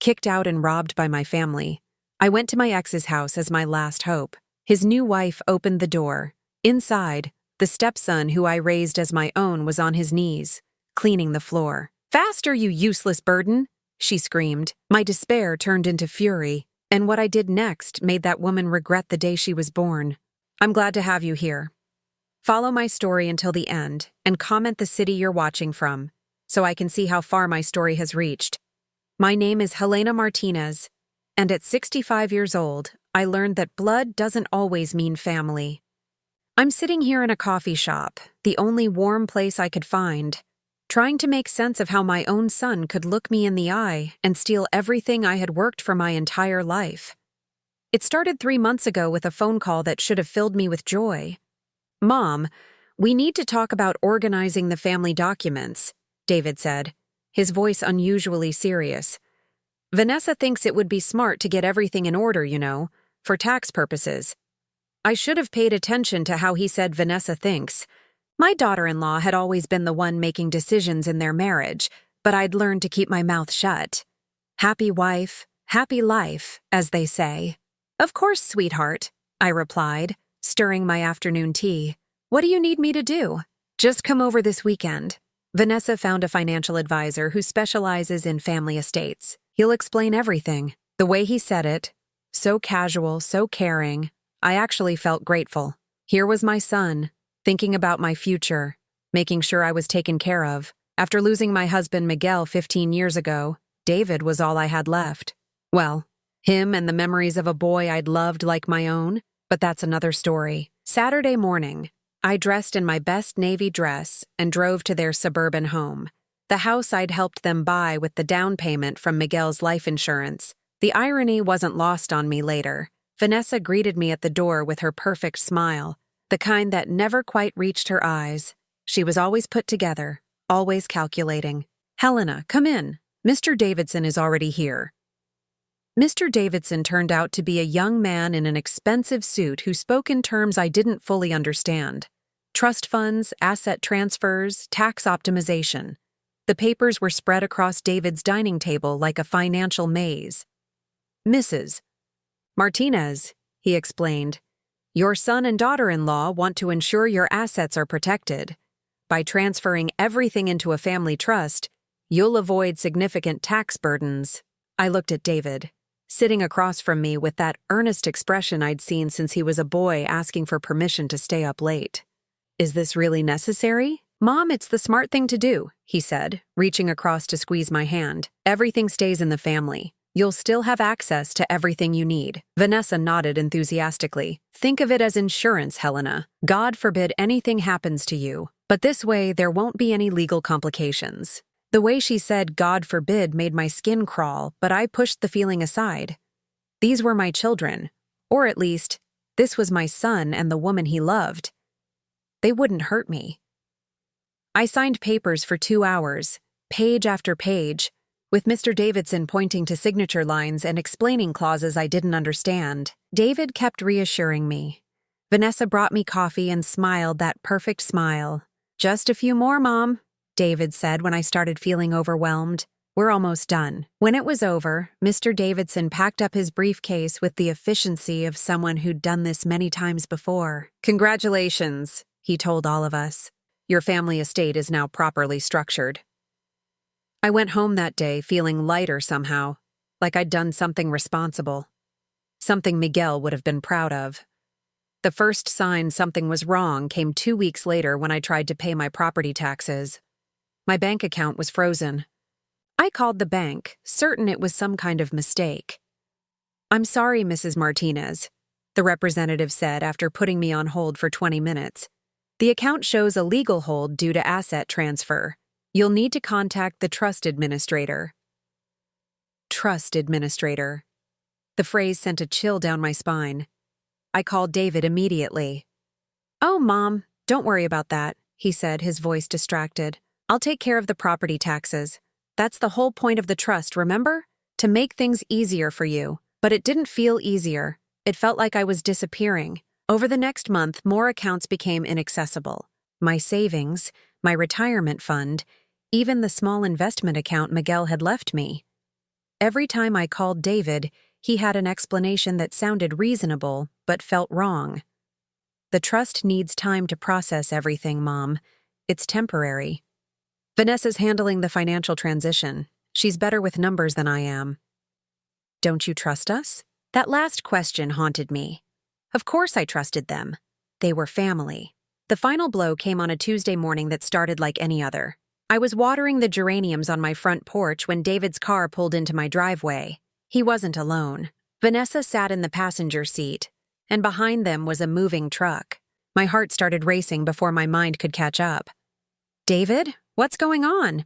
kicked out and robbed by my family. I went to my ex's house as my last hope. His new wife opened the door. Inside, the stepson who I raised as my own was on his knees, cleaning the floor. "Faster, you useless burden!" she screamed. My despair turned into fury, and what I did next made that woman regret the day she was born. I'm glad to have you here. Follow my story until the end, and comment the city you're watching from, so I can see how far my story has reached. My name is Helena Martinez, and at 65 years old, I learned that blood doesn't always mean family. I'm sitting here in a coffee shop, the only warm place I could find, trying to make sense of how my own son could look me in the eye and steal everything I had worked for my entire life. It started 3 months ago with a phone call that should have filled me with joy. "Mom, we need to talk about organizing the family documents," David said, his voice unusually serious. "Vanessa thinks it would be smart to get everything in order, for tax purposes." I should have paid attention to how he said Vanessa thinks. My daughter-in-law had always been the one making decisions in their marriage, but I'd learned to keep my mouth shut. Happy wife, happy life, as they say. "Of course, sweetheart," I replied, stirring my afternoon tea. "What do you need me to do?" "Just come over this weekend." Vanessa found a financial advisor who specializes in family estates. "He'll explain everything." The way he said it, so casual, so caring, I actually felt grateful. Here was my son, thinking about my future, making sure I was taken care of. After losing my husband Miguel 15 years ago, David was all I had left. Well, him and the memories of a boy I'd loved like my own, but that's another story. Saturday morning, I dressed in my best navy dress and drove to their suburban home, the house I'd helped them buy with the down payment from Miguel's life insurance. The irony wasn't lost on me later. Vanessa greeted me at the door with her perfect smile, the kind that never quite reached her eyes. She was always put together, always calculating. "Helena, come in. Mr. Davidson is already here." Mr. Davidson turned out to be a young man in an expensive suit who spoke in terms I didn't fully understand. Trust funds, asset transfers, tax optimization. The papers were spread across David's dining table like a financial maze. "Mrs. Martinez," he explained, "your son and daughter-in-law want to ensure your assets are protected. By transferring everything into a family trust, you'll avoid significant tax burdens." I looked at David, sitting across from me with that earnest expression I'd seen since he was a boy asking for permission to stay up late. "Is this really necessary?" "Mom, it's the smart thing to do," he said, reaching across to squeeze my hand. "Everything stays in the family. You'll still have access to everything you need." Vanessa nodded enthusiastically. "Think of it as insurance, Helena. God forbid anything happens to you, but this way there won't be any legal complications." The way she said "God forbid" made my skin crawl, but I pushed the feeling aside. These were my children, or at least, this was my son and the woman he loved. They wouldn't hurt me. I signed papers for 2 hours, page after page, with Mr. Davidson pointing to signature lines and explaining clauses I didn't understand. David kept reassuring me. Vanessa brought me coffee and smiled that perfect smile. "Just a few more, Mom," David said when I started feeling overwhelmed. "We're almost done." When it was over, Mr. Davidson packed up his briefcase with the efficiency of someone who'd done this many times before. "Congratulations," he told all of us. "Your family estate is now properly structured." I went home that day feeling lighter somehow, like I'd done something responsible. Something Miguel would have been proud of. The first sign something was wrong came 2 weeks later when I tried to pay my property taxes. My bank account was frozen. I called the bank, certain it was some kind of mistake. "I'm sorry, Mrs. Martinez," the representative said after putting me on hold for 20 minutes. "The account shows a legal hold due to asset transfer. You'll need to contact the trust administrator." Trust administrator. The phrase sent a chill down my spine. I called David immediately. "Oh, Mom, don't worry about that," he said, his voice distracted. "I'll take care of the property taxes. That's the whole point of the trust, remember? To make things easier for you. But it didn't feel easier. It felt like I was disappearing. Over the next month, more accounts became inaccessible. My savings, my retirement fund, even the small investment account Miguel had left me. Every time I called David, he had an explanation that sounded reasonable but felt wrong. The trust needs time to process everything, Mom. It's temporary. Vanessa's handling the financial transition. She's better with numbers than I am. Don't you trust us? That last question haunted me. Of course I trusted them. They were family. The final blow came on a Tuesday morning that started like any other. I was watering the geraniums on my front porch when David's car pulled into my driveway. He wasn't alone. Vanessa sat in the passenger seat, and behind them was a moving truck. My heart started racing before my mind could catch up. David, what's going on?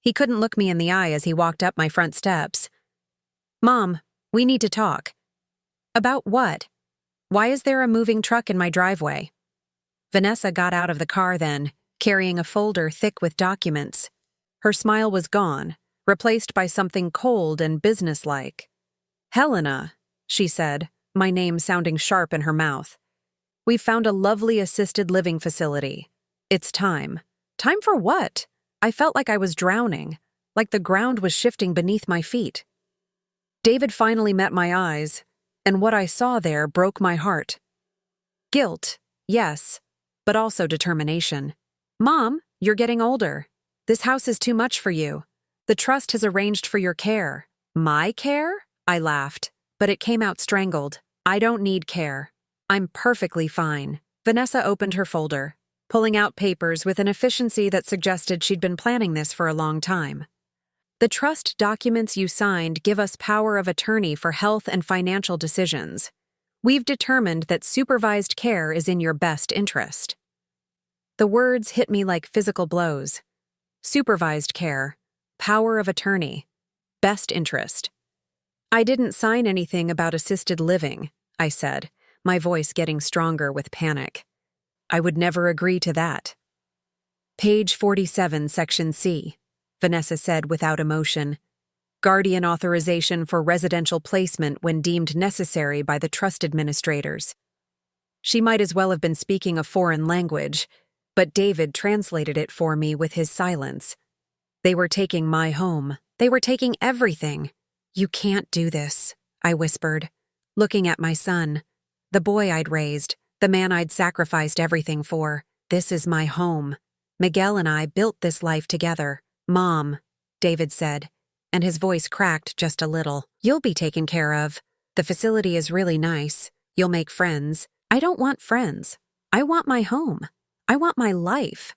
He couldn't look me in the eye as he walked up my front steps. Mom, we need to talk. About what? Why is there a moving truck in my driveway? Vanessa got out of the car then, carrying a folder thick with documents. Her smile was gone, replaced by something cold and businesslike. Helena, she said, my name sounding sharp in her mouth. We've found a lovely assisted living facility. It's time. Time for what? I felt like I was drowning, like the ground was shifting beneath my feet. David finally met my eyes, and what I saw there broke my heart. Guilt, yes, but also determination. Mom, you're getting older. This house is too much for you. The trust has arranged for your care. My care? I laughed, but it came out strangled. I don't need care. I'm perfectly fine. Vanessa opened her folder, pulling out papers with an efficiency that suggested she'd been planning this for a long time. The trust documents you signed give us power of attorney for health and financial decisions. We've determined that supervised care is in your best interest. The words hit me like physical blows. Supervised care, power of attorney, best interest. I didn't sign anything about assisted living, I said, my voice getting stronger with panic. I would never agree to that. Page 47, Section C, Vanessa said without emotion. Guardian authorization for residential placement when deemed necessary by the trust administrators. She might as well have been speaking a foreign language, but David translated it for me with his silence. They were taking my home. They were taking everything. You can't do this, I whispered, looking at my son, the boy I'd raised, the man I'd sacrificed everything for. This is my home. Miguel and I built this life together. Mom, David said, and his voice cracked just a little. You'll be taken care of. The facility is really nice. You'll make friends. I don't want friends. I want my home. I want my life.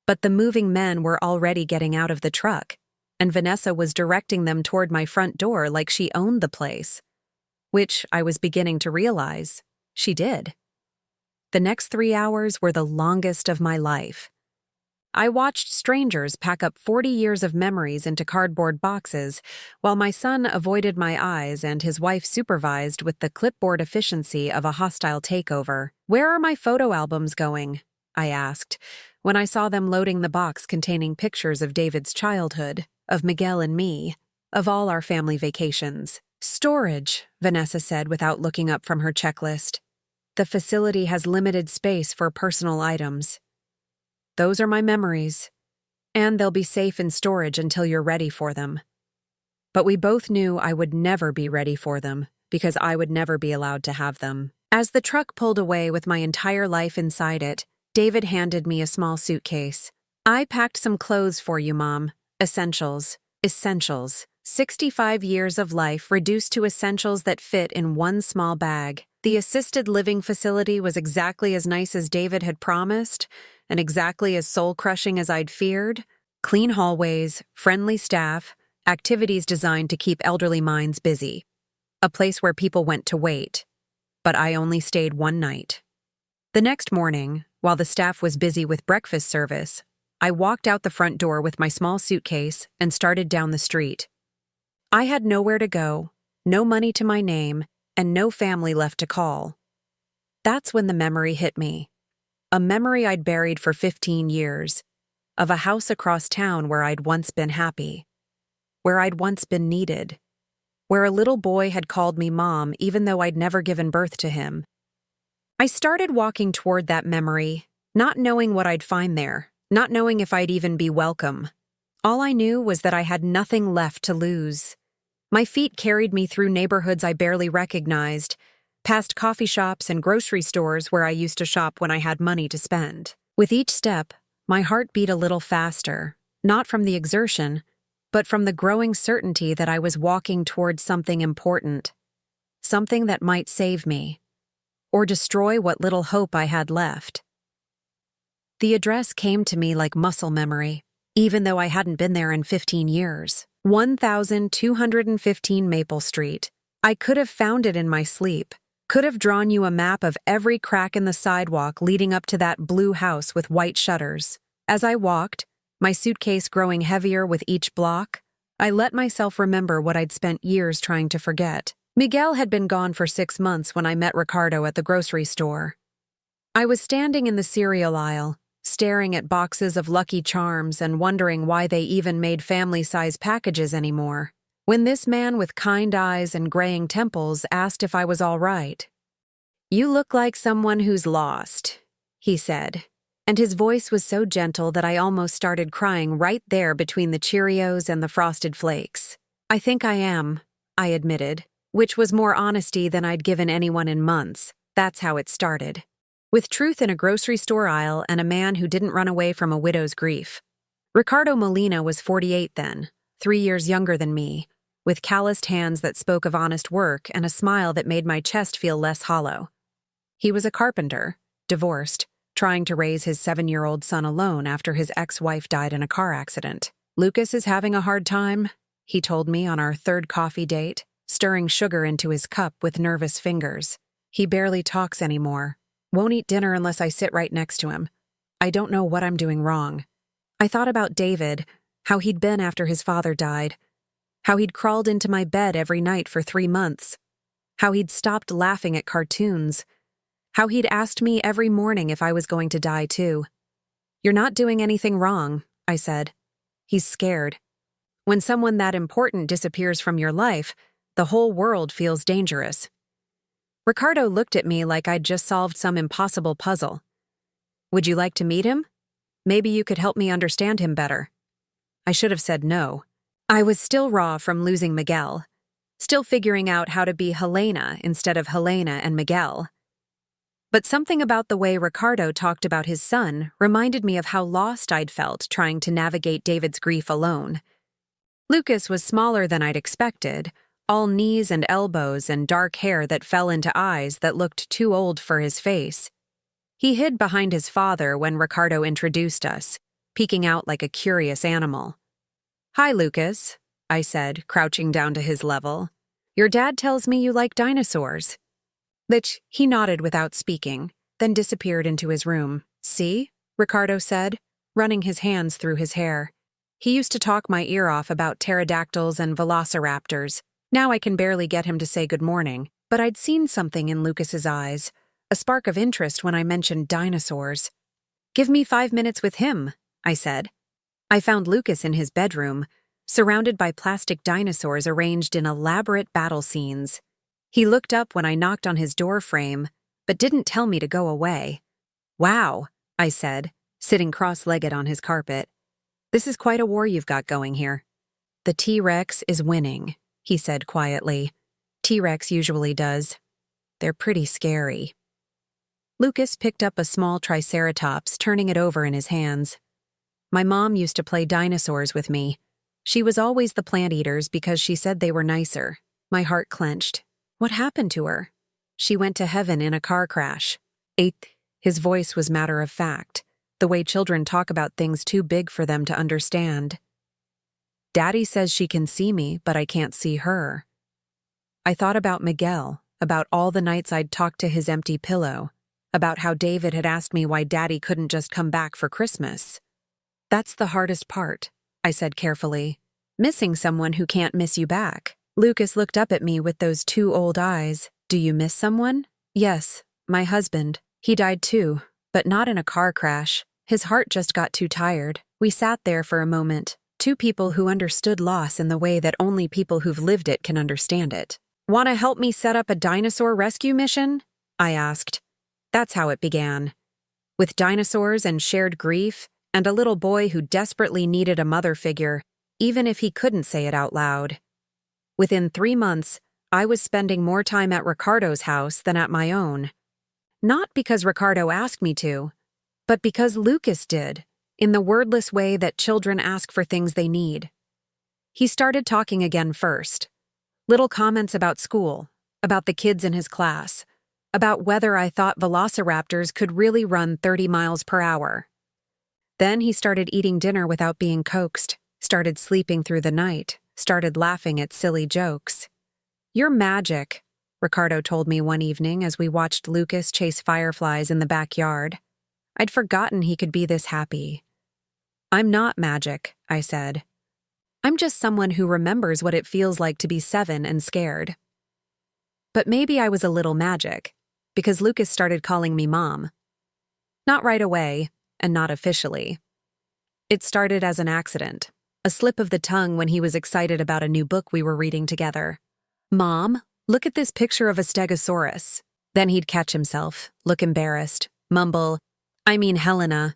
But the moving men were already getting out of the truck, and Vanessa was directing them toward my front door like she owned the place, which I was beginning to realize she did. The next 3 hours were the longest of my life. I watched strangers pack up 40 years of memories into cardboard boxes, while my son avoided my eyes and his wife supervised with the clipboard efficiency of a hostile takeover. Where are my photo albums going? I asked, when I saw them loading the box containing pictures of David's childhood, of Miguel and me, of all our family vacations. Storage, Vanessa said without looking up from her checklist. The facility has limited space for personal items. Those are my memories, and they'll be safe in storage until you're ready for them. But we both knew I would never be ready for them, because I would never be allowed to have them. As the truck pulled away with my entire life inside it, David handed me a small suitcase. I packed some clothes for you, Mom. Essentials. Essentials. 65 years of life reduced to essentials that fit in one small bag. The assisted living facility was exactly as nice as David had promised, and exactly as soul-crushing as I'd feared. Clean hallways, friendly staff, activities designed to keep elderly minds busy. A place where people went to wait. But I only stayed one night. The next morning, while the staff was busy with breakfast service, I walked out the front door with my small suitcase and started down the street. I had nowhere to go, no money to my name, and no family left to call. That's when the memory hit me. A memory I'd buried for 15 years, of a house across town where I'd once been happy, where I'd once been needed, where a little boy had called me Mom even though I'd never given birth to him. I started walking toward that memory, not knowing what I'd find there, not knowing if I'd even be welcome. All I knew was that I had nothing left to lose. My feet carried me through neighborhoods I barely recognized, past coffee shops and grocery stores where I used to shop when I had money to spend. With each step, my heart beat a little faster, not from the exertion, but from the growing certainty that I was walking towards something important, something that might save me, or destroy what little hope I had left. The address came to me like muscle memory, even though I hadn't been there in 15 years. 1215 Maple Street. I could have found it in my sleep, could have drawn you a map of every crack in the sidewalk leading up to that blue house with white shutters. As I walked, my suitcase growing heavier with each block, I let myself remember what I'd spent years trying to forget. Miguel had been gone for 6 months when I met Ricardo at the grocery store. I was standing in the cereal aisle, staring at boxes of Lucky Charms and wondering why they even made family-size packages anymore, when this man with kind eyes and graying temples asked if I was all right. "You look like someone who's lost," he said, and his voice was so gentle that I almost started crying right there between the Cheerios and the Frosted Flakes. "I think I am," I admitted, which was more honesty than I'd given anyone in months. That's how it started. With truth in a grocery store aisle and a man who didn't run away from a widow's grief. Ricardo Molina was 48 then, 3 years younger than me, with calloused hands that spoke of honest work and a smile that made my chest feel less hollow. He was a carpenter, divorced, trying to raise his 7-year-old son alone after his ex-wife died in a car accident. "Lucas is having a hard time," he told me on our 3rd coffee date, stirring sugar into his cup with nervous fingers. "He barely talks anymore. Won't eat dinner unless I sit right next to him. I don't know what I'm doing wrong." I thought about David, how he'd been after his father died, how he'd crawled into my bed every night for 3 months, how he'd stopped laughing at cartoons, how he'd asked me every morning if I was going to die too. "You're not doing anything wrong," I said. "He's scared. When someone that important disappears from your life, the whole world feels dangerous." Ricardo looked at me like I'd just solved some impossible puzzle. "Would you like to meet him? Maybe you could help me understand him better." I should have said no. I was still raw from losing Miguel, still figuring out how to be Helena instead of Helena and Miguel. But something about the way Ricardo talked about his son reminded me of how lost I'd felt trying to navigate David's grief alone. Lucas was smaller than I'd expected, all knees and elbows and dark hair that fell into eyes that looked too old for his face. He hid behind his father when Ricardo introduced us, peeking out like a curious animal. "Hi, Lucas," I said, crouching down to his level. "Your dad tells me you like dinosaurs." He nodded without speaking, then disappeared into his room. "See?" Ricardo said, running his hands through his hair. He used to talk my ear off about pterodactyls and velociraptors. Now I can barely get him to say good morning, but I'd seen something in Lucas's eyes, a spark of interest when I mentioned dinosaurs. "Give me 5 minutes with him," I said. I found Lucas in his bedroom, surrounded by plastic dinosaurs arranged in elaborate battle scenes. He looked up when I knocked on his door frame, but didn't tell me to go away. "Wow," I said, sitting cross-legged on his carpet. "This is quite a war you've got going here." "The T-Rex is winning," he said quietly. "T-Rex usually does. They're pretty scary." Lucas picked up a small triceratops, turning it over in his hands. "My mom used to play dinosaurs with me. She was always the plant eaters because she said they were nicer." My heart clenched. "What happened to her?" "She went to heaven in a car crash." His voice was matter of fact, the way children talk about things too big for them to understand. "Daddy says she can see me, but I can't see her." I thought about Miguel, about all the nights I'd talked to his empty pillow, about how David had asked me why Daddy couldn't just come back for Christmas. "That's the hardest part," I said carefully. "Missing someone who can't miss you back." Lucas looked up at me with those 2 old eyes. "Do you miss someone?" "Yes, my husband. He died too, but not in a car crash. His heart just got too tired." We sat there for a moment. 2 people who understood loss in the way that only people who've lived it can understand it. "Want to help me set up a dinosaur rescue mission?" I asked. That's how it began. With dinosaurs and shared grief, and a little boy who desperately needed a mother figure, even if he couldn't say it out loud. Within 3 months, I was spending more time at Ricardo's house than at my own. Not because Ricardo asked me to, but because Lucas did, in the wordless way that children ask for things they need. He started talking again first. Little comments about school, about the kids in his class, about whether I thought velociraptors could really run 30 miles per hour. Then he started eating dinner without being coaxed, started sleeping through the night, started laughing at silly jokes. "You're magic," Ricardo told me one evening as we watched Lucas chase fireflies in the backyard. I'd forgotten he could be this happy. "I'm not magic," I said. "I'm just someone who remembers what it feels like to be 7 and scared." But maybe I was a little magic, because Lucas started calling me Mom. Not right away, and not officially. It started as an accident, a slip of the tongue when he was excited about a new book we were reading together. "Mom, look at this picture of a stegosaurus." Then he'd catch himself, look embarrassed, mumble, "I mean Helena."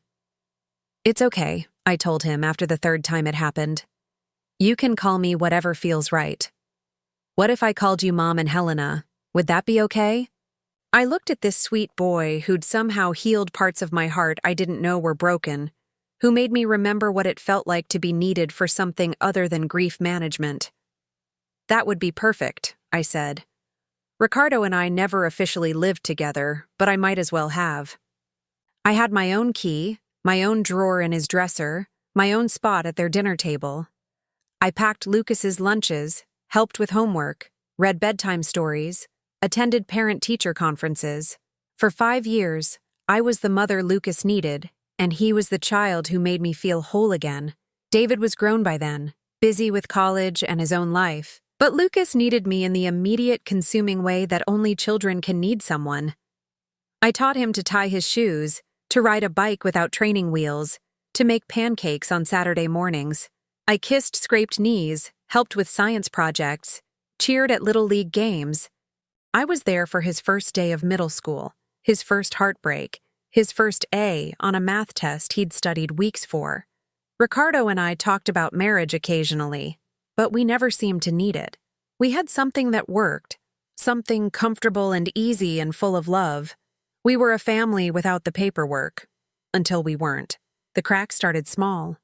"It's okay," I told him after the third time it happened. "You can call me whatever feels right." "What if I called you Mom and Helena? Would that be okay?" I looked at this sweet boy who'd somehow healed parts of my heart I didn't know were broken, who made me remember what it felt like to be needed for something other than grief management. "That would be perfect," I said. "Ricardo and I never officially lived together, but I might as well have." I had my own key, my own drawer in his dresser, my own spot at their dinner table. I packed Lucas's lunches, helped with homework, read bedtime stories, attended parent-teacher conferences. For 5 years, I was the mother Lucas needed, and he was the child who made me feel whole again. David was grown by then, busy with college and his own life, but Lucas needed me in the immediate consuming way that only children can need someone. I taught him to tie his shoes, to ride a bike without training wheels, to make pancakes on Saturday mornings. I kissed scraped knees, helped with science projects, cheered at Little League games. I was there for his first day of middle school, his first heartbreak, his first A on a math test he'd studied weeks for. Ricardo and I talked about marriage occasionally, but we never seemed to need it. We had something that worked, something comfortable and easy and full of love. We were a family without the paperwork, until we weren't. The cracks started small.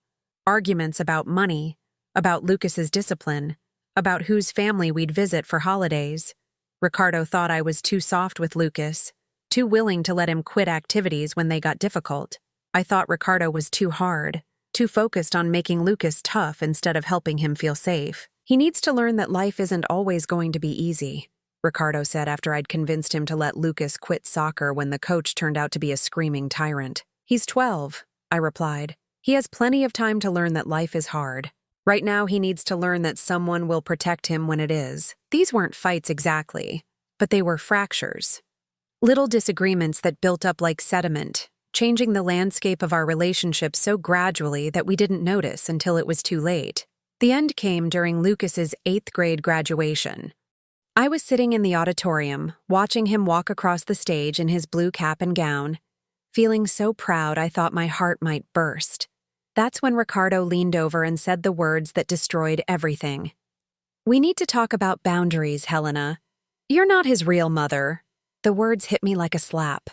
Arguments about money, about Lucas's discipline, about whose family we'd visit for holidays. Ricardo thought I was too soft with Lucas, too willing to let him quit activities when they got difficult. I thought Ricardo was too hard, too focused on making Lucas tough instead of helping him feel safe. "He needs to learn that life isn't always going to be easy," Ricardo said after I'd convinced him to let Lucas quit soccer when the coach turned out to be a screaming tyrant. "He's 12, I replied. "He has plenty of time to learn that life is hard. Right now he needs to learn that someone will protect him when it is." These weren't fights exactly, but they were fractures. Little disagreements that built up like sediment, changing the landscape of our relationship so gradually that we didn't notice until it was too late. The end came during Lucas's 8th grade graduation. I was sitting in the auditorium, watching him walk across the stage in his blue cap and gown, feeling so proud I thought my heart might burst. That's when Ricardo leaned over and said the words that destroyed everything. "We need to talk about boundaries, Helena. You're not his real mother." The words hit me like a slap.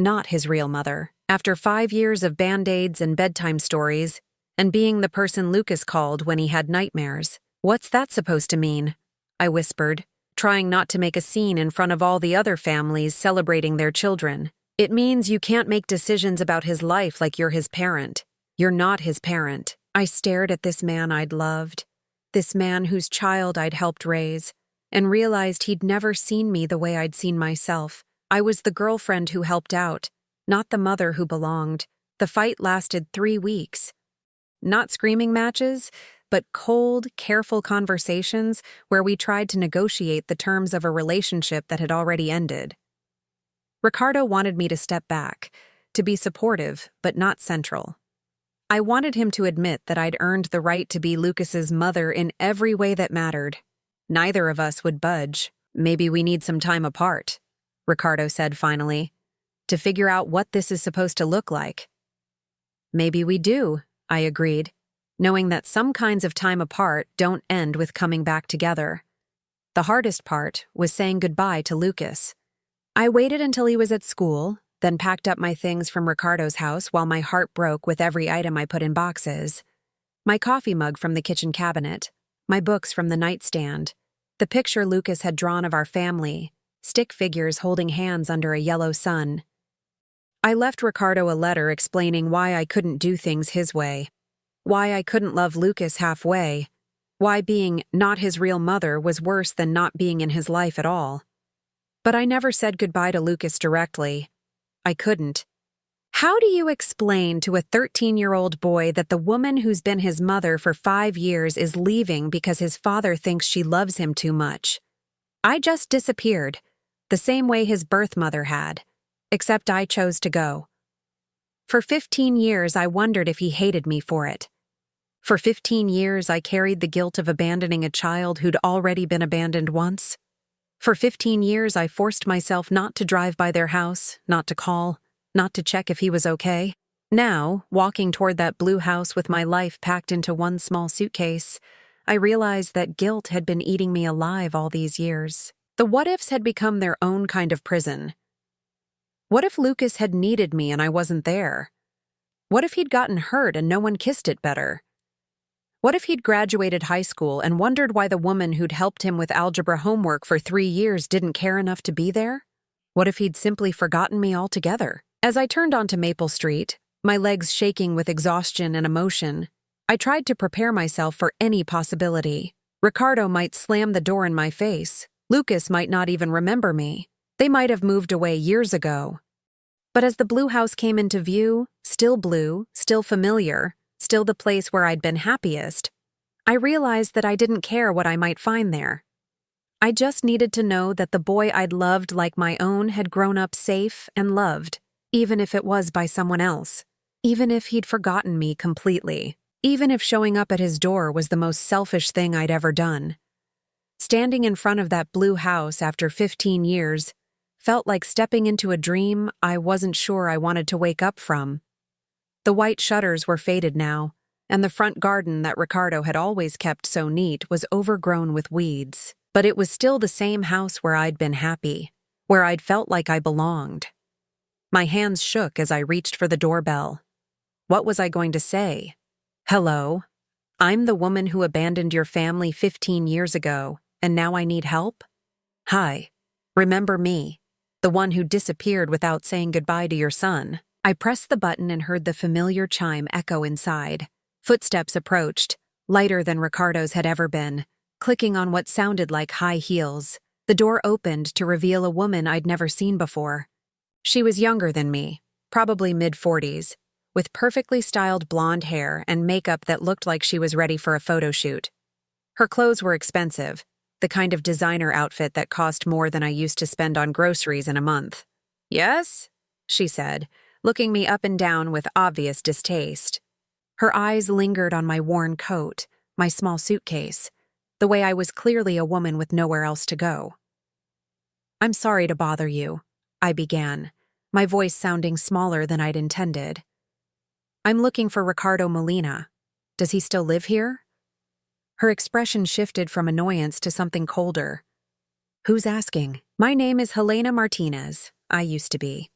Not his real mother. After 5 years of Band-Aids and bedtime stories, and being the person Lucas called when he had nightmares. "What's that supposed to mean?" I whispered, trying not to make a scene in front of all the other families celebrating their children. "It means you can't make decisions about his life like you're his parent. You're not his parent." I stared at this man I'd loved, this man whose child I'd helped raise, and realized he'd never seen me the way I'd seen myself. I was the girlfriend who helped out, not the mother who belonged. The fight lasted 3 weeks. Not screaming matches, but cold, careful conversations where we tried to negotiate the terms of a relationship that had already ended. Ricardo wanted me to step back, to be supportive, but not central. I wanted him to admit that I'd earned the right to be Lucas's mother in every way that mattered. Neither of us would budge. "Maybe we need some time apart," Ricardo said finally, "to figure out what this is supposed to look like." "Maybe we do," I agreed, knowing that some kinds of time apart don't end with coming back together. The hardest part was saying goodbye to Lucas. I waited until he was at school, then packed up my things from Ricardo's house while my heart broke with every item I put in boxes. My coffee mug from the kitchen cabinet, my books from the nightstand, the picture Lucas had drawn of our family, stick figures holding hands under a yellow sun. I left Ricardo a letter explaining why I couldn't do things his way, why I couldn't love Lucas halfway, why being not his real mother was worse than not being in his life at all. But I never said goodbye to Lucas directly. I couldn't. How do you explain to a 13-year-old boy that the woman who's been his mother for 5 years is leaving because his father thinks she loves him too much? I just disappeared, the same way his birth mother had, except I chose to go. For 15 years, I wondered if he hated me for it. For 15 years, I carried the guilt of abandoning a child who'd already been abandoned once. For 15 years, I forced myself not to drive by their house, not to call, not to check if he was okay. Now, walking toward that blue house with my life packed into one small suitcase, I realized that guilt had been eating me alive all these years. The what-ifs had become their own kind of prison. What if Lucas had needed me and I wasn't there? What if he'd gotten hurt and no one kissed it better? What if he'd graduated high school and wondered why the woman who'd helped him with algebra homework for 3 years didn't care enough to be there? What if he'd simply forgotten me altogether? As I turned onto Maple Street, my legs shaking with exhaustion and emotion, I tried to prepare myself for any possibility. Ricardo might slam the door in my face. Lucas might not even remember me. They might have moved away years ago. But as the blue house came into view, still blue, still familiar, still the place where I'd been happiest, I realized that I didn't care what I might find there. I just needed to know that the boy I'd loved like my own had grown up safe and loved, even if it was by someone else, even if he'd forgotten me completely, even if showing up at his door was the most selfish thing I'd ever done. Standing in front of that blue house after 15 years felt like stepping into a dream I wasn't sure I wanted to wake up from. The white shutters were faded now, and the front garden that Ricardo had always kept so neat was overgrown with weeds. But it was still the same house where I'd been happy, where I'd felt like I belonged. My hands shook as I reached for the doorbell. What was I going to say? Hello? I'm the woman who abandoned your family 15 years ago, and now I need help? Hi. Remember me, the one who disappeared without saying goodbye to your son. I pressed the button and heard the familiar chime echo inside. Footsteps approached, lighter than Ricardo's had ever been, clicking on what sounded like high heels. The door opened to reveal a woman I'd never seen before. She was younger than me, probably mid-40s, with perfectly styled blonde hair and makeup that looked like she was ready for a photo shoot. Her clothes were expensive, the kind of designer outfit that cost more than I used to spend on groceries in a month. Yes? She said, looking me up and down with obvious distaste. Her eyes lingered on my worn coat, my small suitcase, the way I was clearly a woman with nowhere else to go. I'm sorry to bother you, I began, my voice sounding smaller than I'd intended. I'm looking for Ricardo Molina. Does he still live here? Her expression shifted from annoyance to something colder. Who's asking? My name is Helena Martinez. I used to be.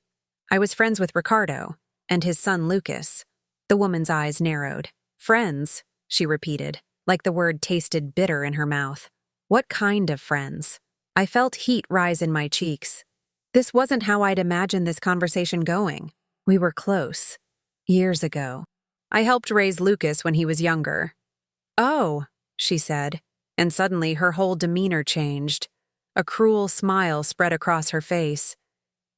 I was friends with Ricardo and his son Lucas. The woman's eyes narrowed. Friends, she repeated, like the word tasted bitter in her mouth. What kind of friends? I felt heat rise in my cheeks. This wasn't how I'd imagined this conversation going. We were close. Years ago. I helped raise Lucas when he was younger. Oh, she said, and suddenly her whole demeanor changed. A cruel smile spread across her face.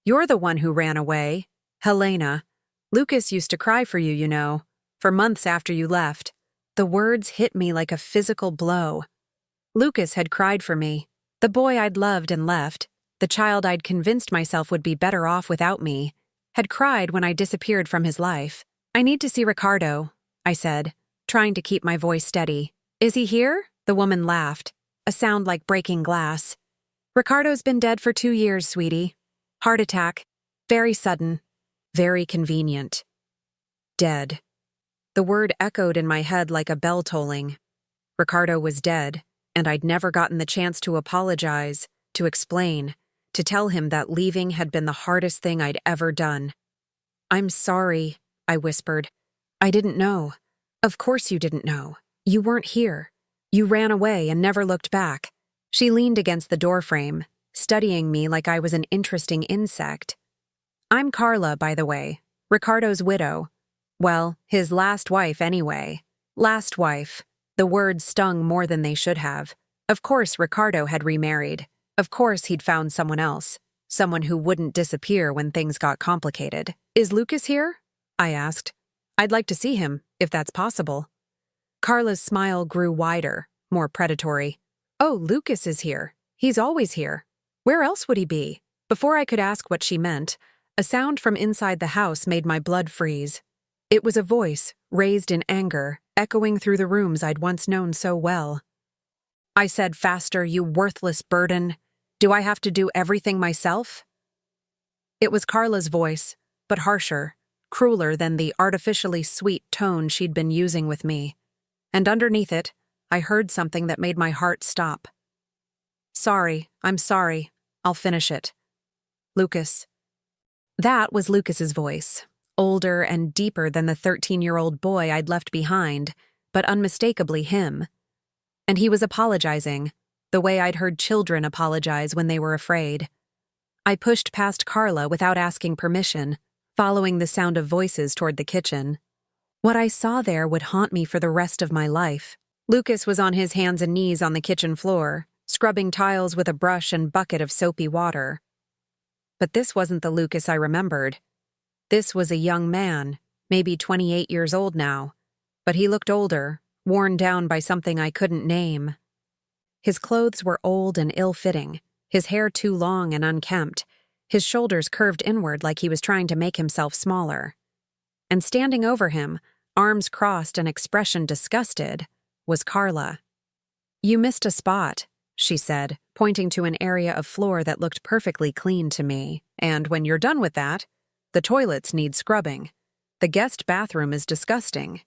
You're the one who ran away, Helena. Lucas used to cry for you, you know, for months after you left. The words hit me like a physical blow. Lucas had cried for me. The boy I'd loved and left, the child I'd convinced myself would be better off without me, had cried when I disappeared from his life. I need to see Ricardo, I said, trying to keep my voice steady. Is he here? The woman laughed, a sound like breaking glass. Ricardo's been dead for 2 years, sweetie. Heart attack. Very sudden. Very convenient. Dead. The word echoed in my head like a bell tolling. Ricardo was dead. and I'd never gotten the chance to apologize, to explain, to tell him that leaving had been the hardest thing I'd ever done. "I'm sorry," I whispered. "I didn't know." "Of course you didn't know. You weren't here. You ran away and never looked back." She leaned against the doorframe, studying me like I was an interesting insect. "I'm Carla, by the way, Ricardo's widow. Well, his last wife anyway. Last wife." The words stung more than they should have. Of course Ricardo had remarried. Of course he'd found someone else. Someone who wouldn't disappear when things got complicated. "Is Lucas here?" I asked. "I'd like to see him, if that's possible." Carla's smile grew wider, more predatory. "Oh, Lucas is here. He's always here. Where else would he be?" Before I could ask what she meant, a sound from inside the house made my blood freeze. It was a voice, raised in anger, echoing through the rooms I'd once known so well. I said faster, "You worthless burden. Do I have to do everything myself?" It was Carla's voice, but harsher, crueler than the artificially sweet tone she'd been using with me. And underneath it, I heard something that made my heart stop. "Sorry, I'm sorry. I'll finish it. Lucas." That was Lucas's voice, older and deeper than the 13-year-old boy I'd left behind, but unmistakably him. And he was apologizing, the way I'd heard children apologize when they were afraid. I pushed past Carla without asking permission, following the sound of voices toward the kitchen. What I saw there would haunt me for the rest of my life. Lucas was on his hands and knees on the kitchen floor, scrubbing tiles with a brush and bucket of soapy water. But this wasn't the Lucas I remembered. This was a young man, maybe 28 years old now, but he looked older, worn down by something I couldn't name. His clothes were old and ill-fitting, his hair too long and unkempt, his shoulders curved inward like he was trying to make himself smaller. And standing over him, arms crossed and expression disgusted, was Carla. "You missed a spot," she said, pointing to an area of floor that looked perfectly clean to me. "And when you're done with that, the toilets need scrubbing. The guest bathroom is disgusting."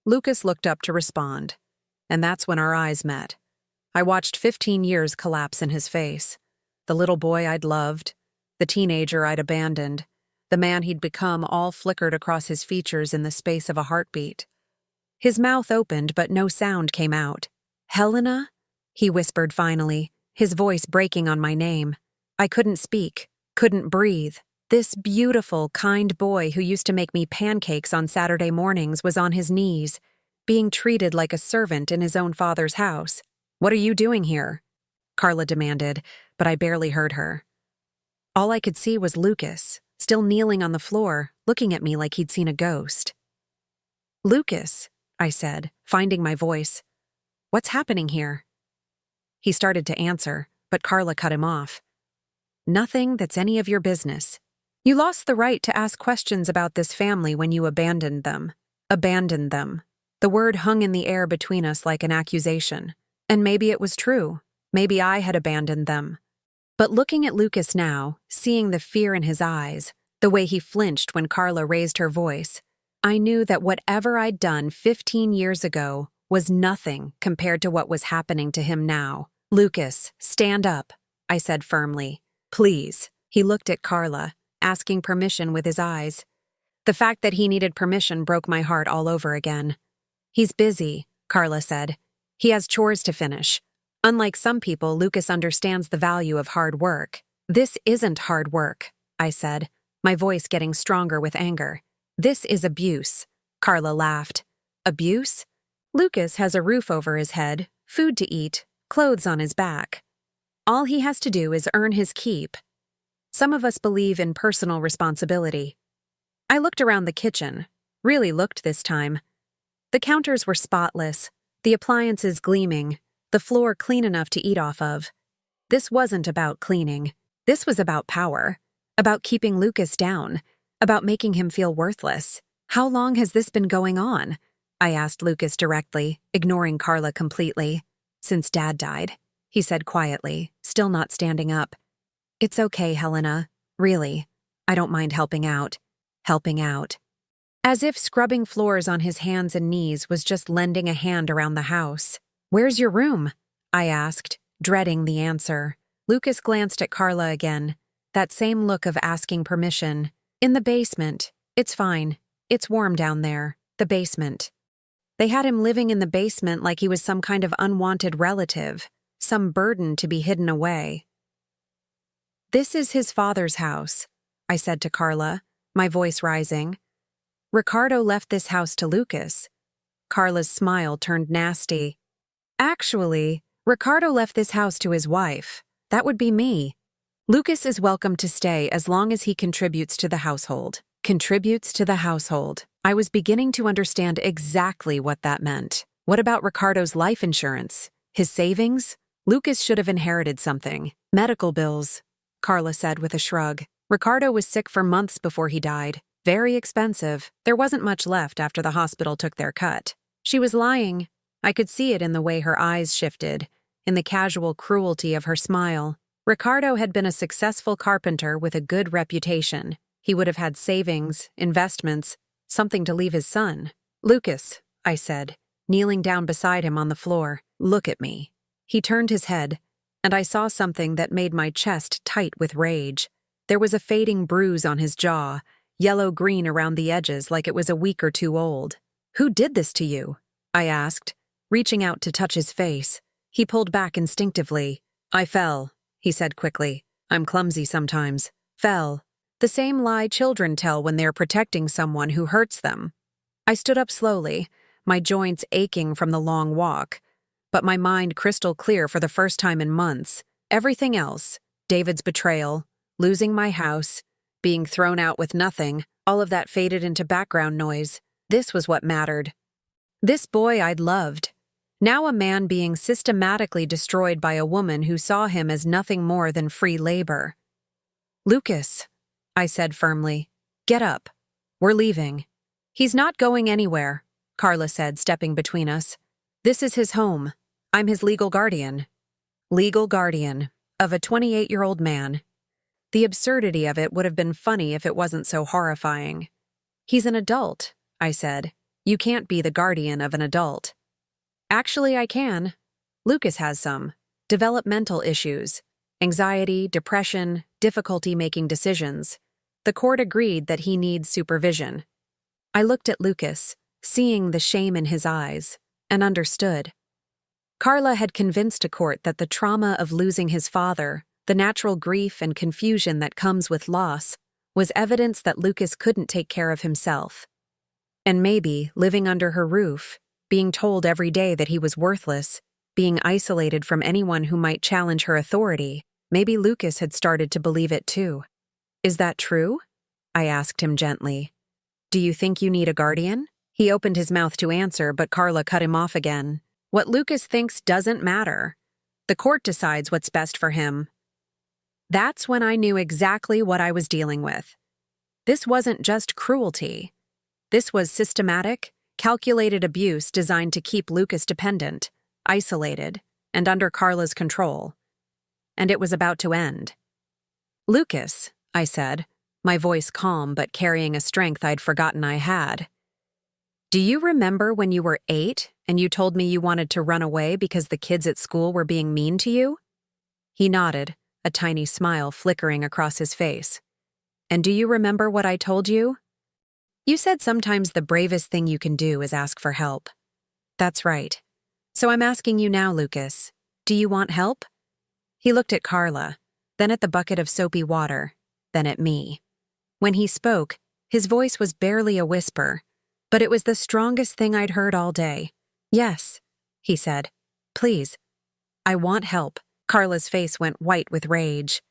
Lucas looked up to respond, and that's when our eyes met. I watched 15 years collapse in his face. The little boy I'd loved, the teenager I'd abandoned, the man he'd become all flickered across his features in the space of a heartbeat. His mouth opened, but no sound came out. "Helena?" he whispered finally, his voice breaking on my name. I couldn't speak, couldn't breathe. This beautiful, kind boy who used to make me pancakes on Saturday mornings was on his knees, being treated like a servant in his own father's house. "What are you doing here?" Carla demanded, but I barely heard her. All I could see was Lucas, still kneeling on the floor, looking at me like he'd seen a ghost. "Lucas," I said, finding my voice. "What's happening here?" He started to answer, but Carla cut him off. "Nothing that's any of your business. You lost the right to ask questions about this family when you abandoned them. Abandoned them." The word hung in the air between us like an accusation. And maybe it was true. Maybe I had abandoned them. But looking at Lucas now, seeing the fear in his eyes, the way he flinched when Carla raised her voice, I knew that whatever I'd done 15 years ago was nothing compared to what was happening to him now. "Lucas, stand up," I said firmly. "Please." He looked at Carla, asking permission with his eyes. The fact that he needed permission broke my heart all over again. "He's busy," Carla said. "He has chores to finish." Unlike some people, Lucas understands the value of hard work. "This isn't hard work," I said, my voice getting stronger with anger. "This is abuse." Carla laughed. "Abuse? Lucas has a roof over his head, food to eat, clothes on his back. All he has to do is earn his keep. Some of us believe in personal responsibility." I looked around the kitchen, really looked this time. The counters were spotless, the appliances gleaming, the floor clean enough to eat off of. This wasn't about cleaning. This was about power, about keeping Lucas down, about making him feel worthless. "How long has this been going on?" I asked Lucas directly, ignoring Carla completely. "Since Dad died," he said quietly, still not standing up. "It's okay, Helena. Really. I don't mind helping out." Helping out. As if scrubbing floors on his hands and knees was just lending a hand around the house. "Where's your room?" I asked, dreading the answer. Lucas glanced at Carla again, that same look of asking permission. In the basement. It's fine. It's warm down there. The basement. They had him living in the basement like he was some kind of unwanted relative, some burden to be hidden away. This is his father's house, I said to Carla, my voice rising. Ricardo left this house to Lucas. Carla's smile turned nasty. Actually, Ricardo left this house to his wife. That would be me. Lucas is welcome to stay as long as he contributes to the household. Contributes to the household. I was beginning to understand exactly what that meant. What about Ricardo's life insurance? His savings? Lucas should have inherited something. Medical bills, Carla said with a shrug. Ricardo was sick for months before he died. Very expensive. There wasn't much left after the hospital took their cut. She was lying. I could see it in the way her eyes shifted, in the casual cruelty of her smile. Ricardo had been a successful carpenter with a good reputation. He would have had savings, investments, something to leave his son. Lucas, I said, kneeling down beside him on the floor, look at me. He turned his head, and I saw something that made my chest tight with rage. There was a fading bruise on his jaw, yellow-green around the edges like it was a week or two old. Who did this to you? I asked, reaching out to touch his face. He pulled back instinctively. I fell, he said quickly. I'm clumsy sometimes. Fell. The same lie children tell when they're protecting someone who hurts them. I stood up slowly, my joints aching from the long walk, but my mind crystal clear for the first time in months. Everything else, David's betrayal, losing my house, being thrown out with nothing, all of that faded into background noise. This was what mattered. This boy I'd loved. Now a man being systematically destroyed by a woman who saw him as nothing more than free labor. Lucas, I said firmly, get up. We're leaving. He's not going anywhere, Carla said, stepping between us. This is his home. I'm his legal guardian. Legal guardian of a 28-year-old man. The absurdity of it would have been funny if it wasn't so horrifying. He's an adult, I said. You can't be the guardian of an adult. Actually, I can. Lucas has some. Developmental issues. Anxiety, depression, difficulty making decisions. The court agreed that he needs supervision. I looked at Lucas, seeing the shame in his eyes, and understood. Carla had convinced a court that the trauma of losing his father, the natural grief and confusion that comes with loss, was evidence that Lucas couldn't take care of himself. And maybe, living under her roof, being told every day that he was worthless, being isolated from anyone who might challenge her authority, maybe Lucas had started to believe it too. Is that true? I asked him gently. Do you think you need a guardian? He opened his mouth to answer, but Carla cut him off again. What Lucas thinks doesn't matter. The court decides what's best for him. That's when I knew exactly what I was dealing with. This wasn't just cruelty. This was systematic, calculated abuse designed to keep Lucas dependent, isolated, and under Carla's control. And it was about to end. Lucas, I said, my voice calm but carrying a strength I'd forgotten I had. Do you remember when you were 8 and you told me you wanted to run away because the kids at school were being mean to you? He nodded, a tiny smile flickering across his face. And do you remember what I told you? You said sometimes the bravest thing you can do is ask for help. That's right. So I'm asking you now, Lucas. Do you want help? He looked at Carla, then at the bucket of soapy water, then at me. When he spoke, his voice was barely a whisper, but it was the strongest thing I'd heard all day. Yes, he said. Please. I want help. Carla's face went white with rage.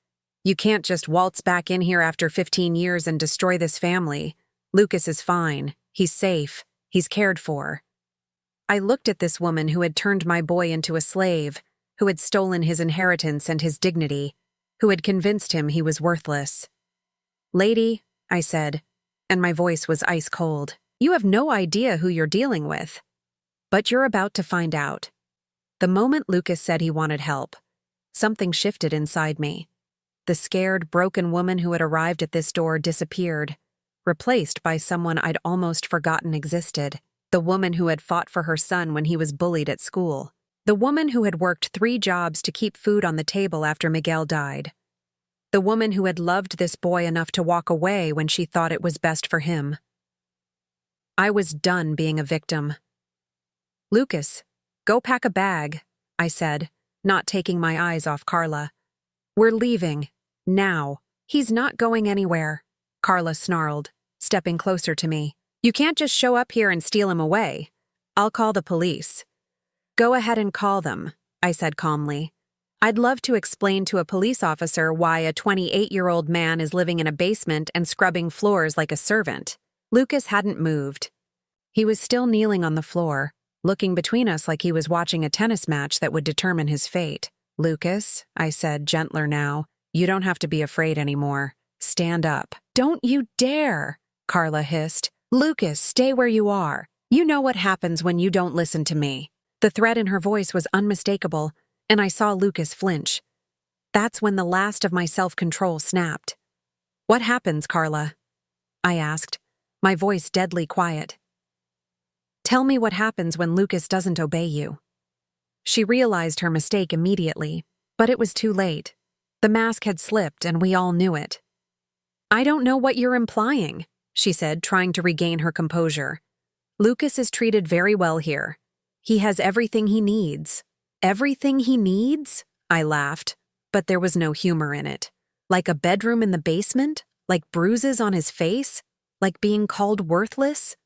You can't just waltz back in here after 15 years and destroy this family. Lucas is fine. He's safe. He's cared for. I looked at this woman who had turned my boy into a slave, who had stolen his inheritance and his dignity, who had convinced him he was worthless. Lady, I said, and my voice was ice cold, you have no idea who you're dealing with. But you're about to find out. The moment Lucas said he wanted help, something shifted inside me. The scared, broken woman who had arrived at this door disappeared, replaced by someone I'd almost forgotten existed, the woman who had fought for her son when he was bullied at school. The woman who had worked 3 jobs to keep food on the table after Miguel died. The woman who had loved this boy enough to walk away when she thought it was best for him. I was done being a victim. "Lucas, go pack a bag," I said, not taking my eyes off Carla. "We're leaving. Now." "He's not going anywhere," Carla snarled, stepping closer to me. "You can't just show up here and steal him away. I'll call the police." "Go ahead and call them," I said calmly. "I'd love to explain to a police officer why a 28-year-old man is living in a basement and scrubbing floors like a servant." Lucas hadn't moved. He was still kneeling on the floor, looking between us like he was watching a tennis match that would determine his fate. "Lucas," I said, gentler now, "you don't have to be afraid anymore. Stand up." "Don't you dare," Carla hissed. "Lucas, stay where you are. You know what happens when you don't listen to me." The threat in her voice was unmistakable, and I saw Lucas flinch. That's when the last of my self-control snapped. "What happens, Carla?" I asked, my voice deadly quiet. "Tell me what happens when Lucas doesn't obey you." She realized her mistake immediately, but it was too late. The mask had slipped, and we all knew it. "I don't know what you're implying," she said, trying to regain her composure. "Lucas is treated very well here. He has everything he needs." "Everything he needs?" I laughed, but there was no humor in it. Like a bedroom in the basement? Like bruises on his face? Like being called worthless?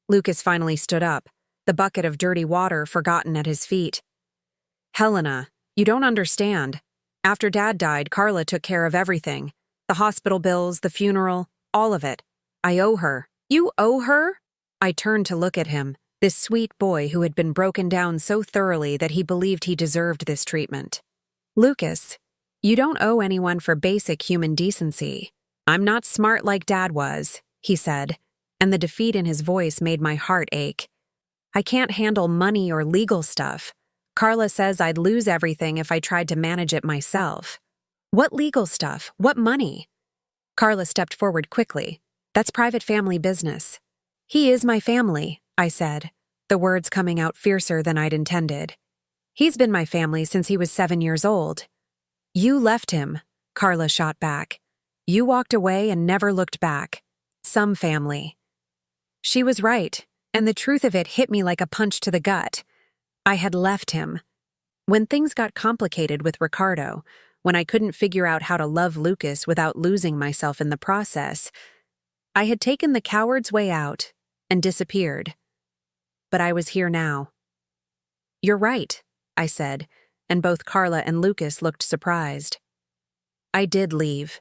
Lucas finally stood up, the bucket of dirty water forgotten at his feet. "Helena, you don't understand. After Dad died, Carla took care of everything. The hospital bills, the funeral, all of it. I owe her." "You owe her?" I turned to look at him, this sweet boy who had been broken down so thoroughly that he believed he deserved this treatment. "Lucas, you don't owe anyone for basic human decency. I'm not smart like Dad was," he said, and the defeat in his voice made my heart ache. "I can't handle money or legal stuff. Carla says I'd lose everything if I tried to manage it myself." "What legal stuff? What money?" Carla stepped forward quickly. "That's private family business." "He is my family," I said, the words coming out fiercer than I'd intended. "He's been my family since he was 7 years old." "You left him," Carla shot back. "You walked away and never looked back. Some family." She was right, and the truth of it hit me like a punch to the gut. I had left him. When things got complicated with Ricardo, when I couldn't figure out how to love Lucas without losing myself in the process, I had taken the coward's way out and disappeared. But I was here now. "You're right," I said, and both Carla and Lucas looked surprised. I did leave.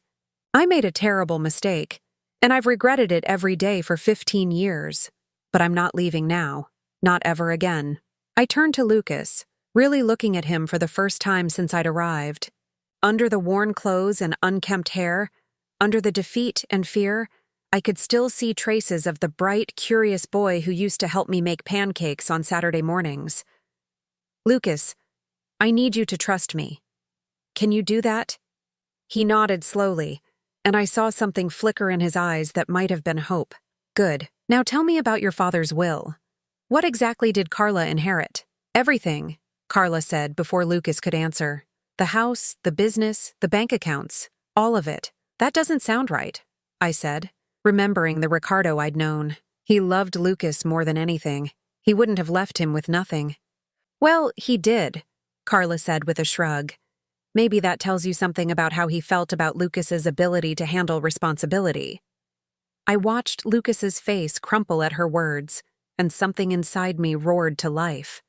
I made a terrible mistake, and I've regretted it every day for 15 years. But I'm not leaving now. Not ever again. I turned to Lucas, really looking at him for the first time since I'd arrived. Under the worn clothes and unkempt hair, under the defeat and fear, I could still see traces of the bright, curious boy who used to help me make pancakes on Saturday mornings. "Lucas, I need you to trust me. Can you do that?" He nodded slowly, and I saw something flicker in his eyes that might have been hope. "Good. Now tell me about your father's will. What exactly did Carla inherit?" "Everything," Carla said before Lucas could answer. "The house, the business, the bank accounts, all of it." "That doesn't sound right," I said, remembering the Ricardo I'd known. He loved Lucas more than anything. He wouldn't have left him with nothing. "Well, he did," Carla said with a shrug. "Maybe that tells you something about how he felt about Lucas's ability to handle responsibility." I watched Lucas's face crumple at her words, and something inside me roared to life.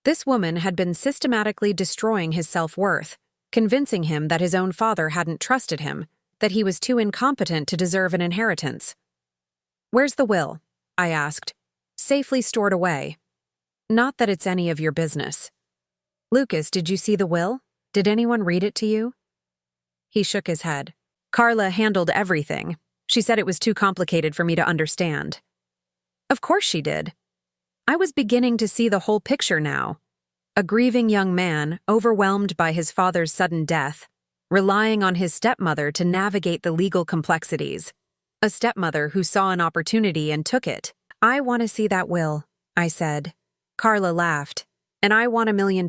This woman had been systematically destroying his self-worth, convincing him that his own father hadn't trusted him, that he was too incompetent to deserve an inheritance. "Where's the will?" I asked. "Safely stored away." "Not that it's any of your business." "Lucas, did you see the will? Did anyone read it to you?" He shook his head. "Carla handled everything. She said it was too complicated for me to understand." Of course she did. I was beginning to see the whole picture now. A grieving young man, overwhelmed by his father's sudden death, relying on his stepmother to navigate the legal complexities. A stepmother who saw an opportunity and took it. "I want to see that will," I said. Carla laughed, And I want $1 million.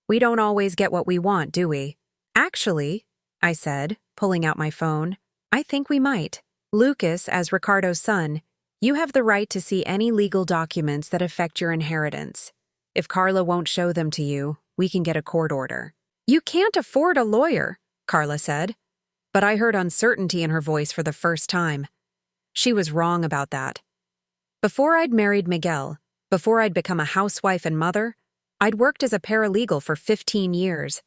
We don't always get what we want, do we? Actually, I said, pulling out my phone, I think we might. Lucas, as Ricardo's son, you have the right to see any legal documents that affect your inheritance. If Carla won't show them to you, we can get a court order. You can't afford a lawyer, Carla said. But I heard uncertainty in her voice for the first time. She was wrong about that. Before I'd married Miguel, before I'd become a housewife and mother, I'd worked as a paralegal for 15 years.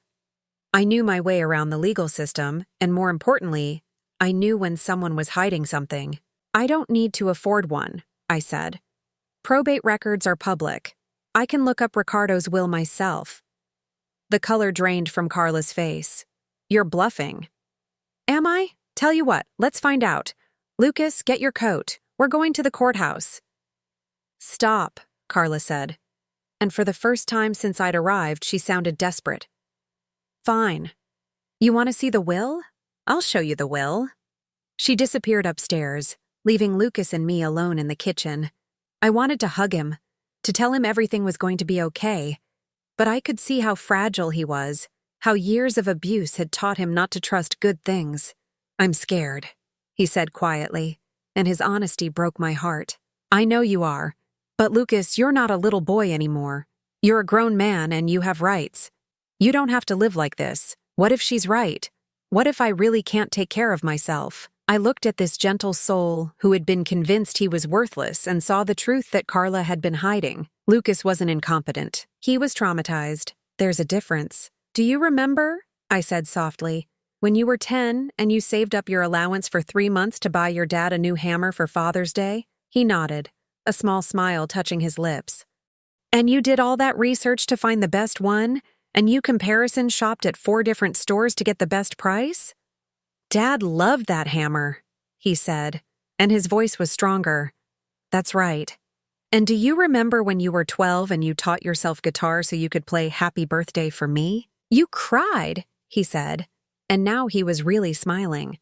I knew my way around the legal system, and more importantly, I knew when someone was hiding something. I don't need to afford one, I said. Probate records are public. I can look up Ricardo's will myself. The color drained from Carla's face. You're bluffing. Am I? Tell you what, let's find out. Lucas, get your coat. We're going to the courthouse. Stop, Carla said. And for the first time since I'd arrived, she sounded desperate. Fine. You want to see the will? I'll show you the will. She disappeared upstairs, leaving Lucas and me alone in the kitchen. I wanted to hug him, to tell him everything was going to be okay, but I could see how fragile he was, how years of abuse had taught him not to trust good things. I'm scared, he said quietly, and his honesty broke my heart. I know you are, but Lucas, you're not a little boy anymore. You're a grown man and you have rights. You don't have to live like this. What if she's right? What if I really can't take care of myself? I looked at this gentle soul who had been convinced he was worthless and saw the truth that Carla had been hiding. Lucas wasn't incompetent. He was traumatized. There's a difference. Do you remember, I said softly, when you were 10 and you saved up your allowance for 3 months to buy your dad a new hammer for Father's Day? He nodded, a small smile touching his lips. And you did all that research to find the best one? And you comparison shopped at 4 different stores to get the best price? Dad loved that hammer, he said, and his voice was stronger. That's right. And do you remember when you were 12 and you taught yourself guitar so you could play Happy Birthday for Me? You cried, he said, and now he was really smiling.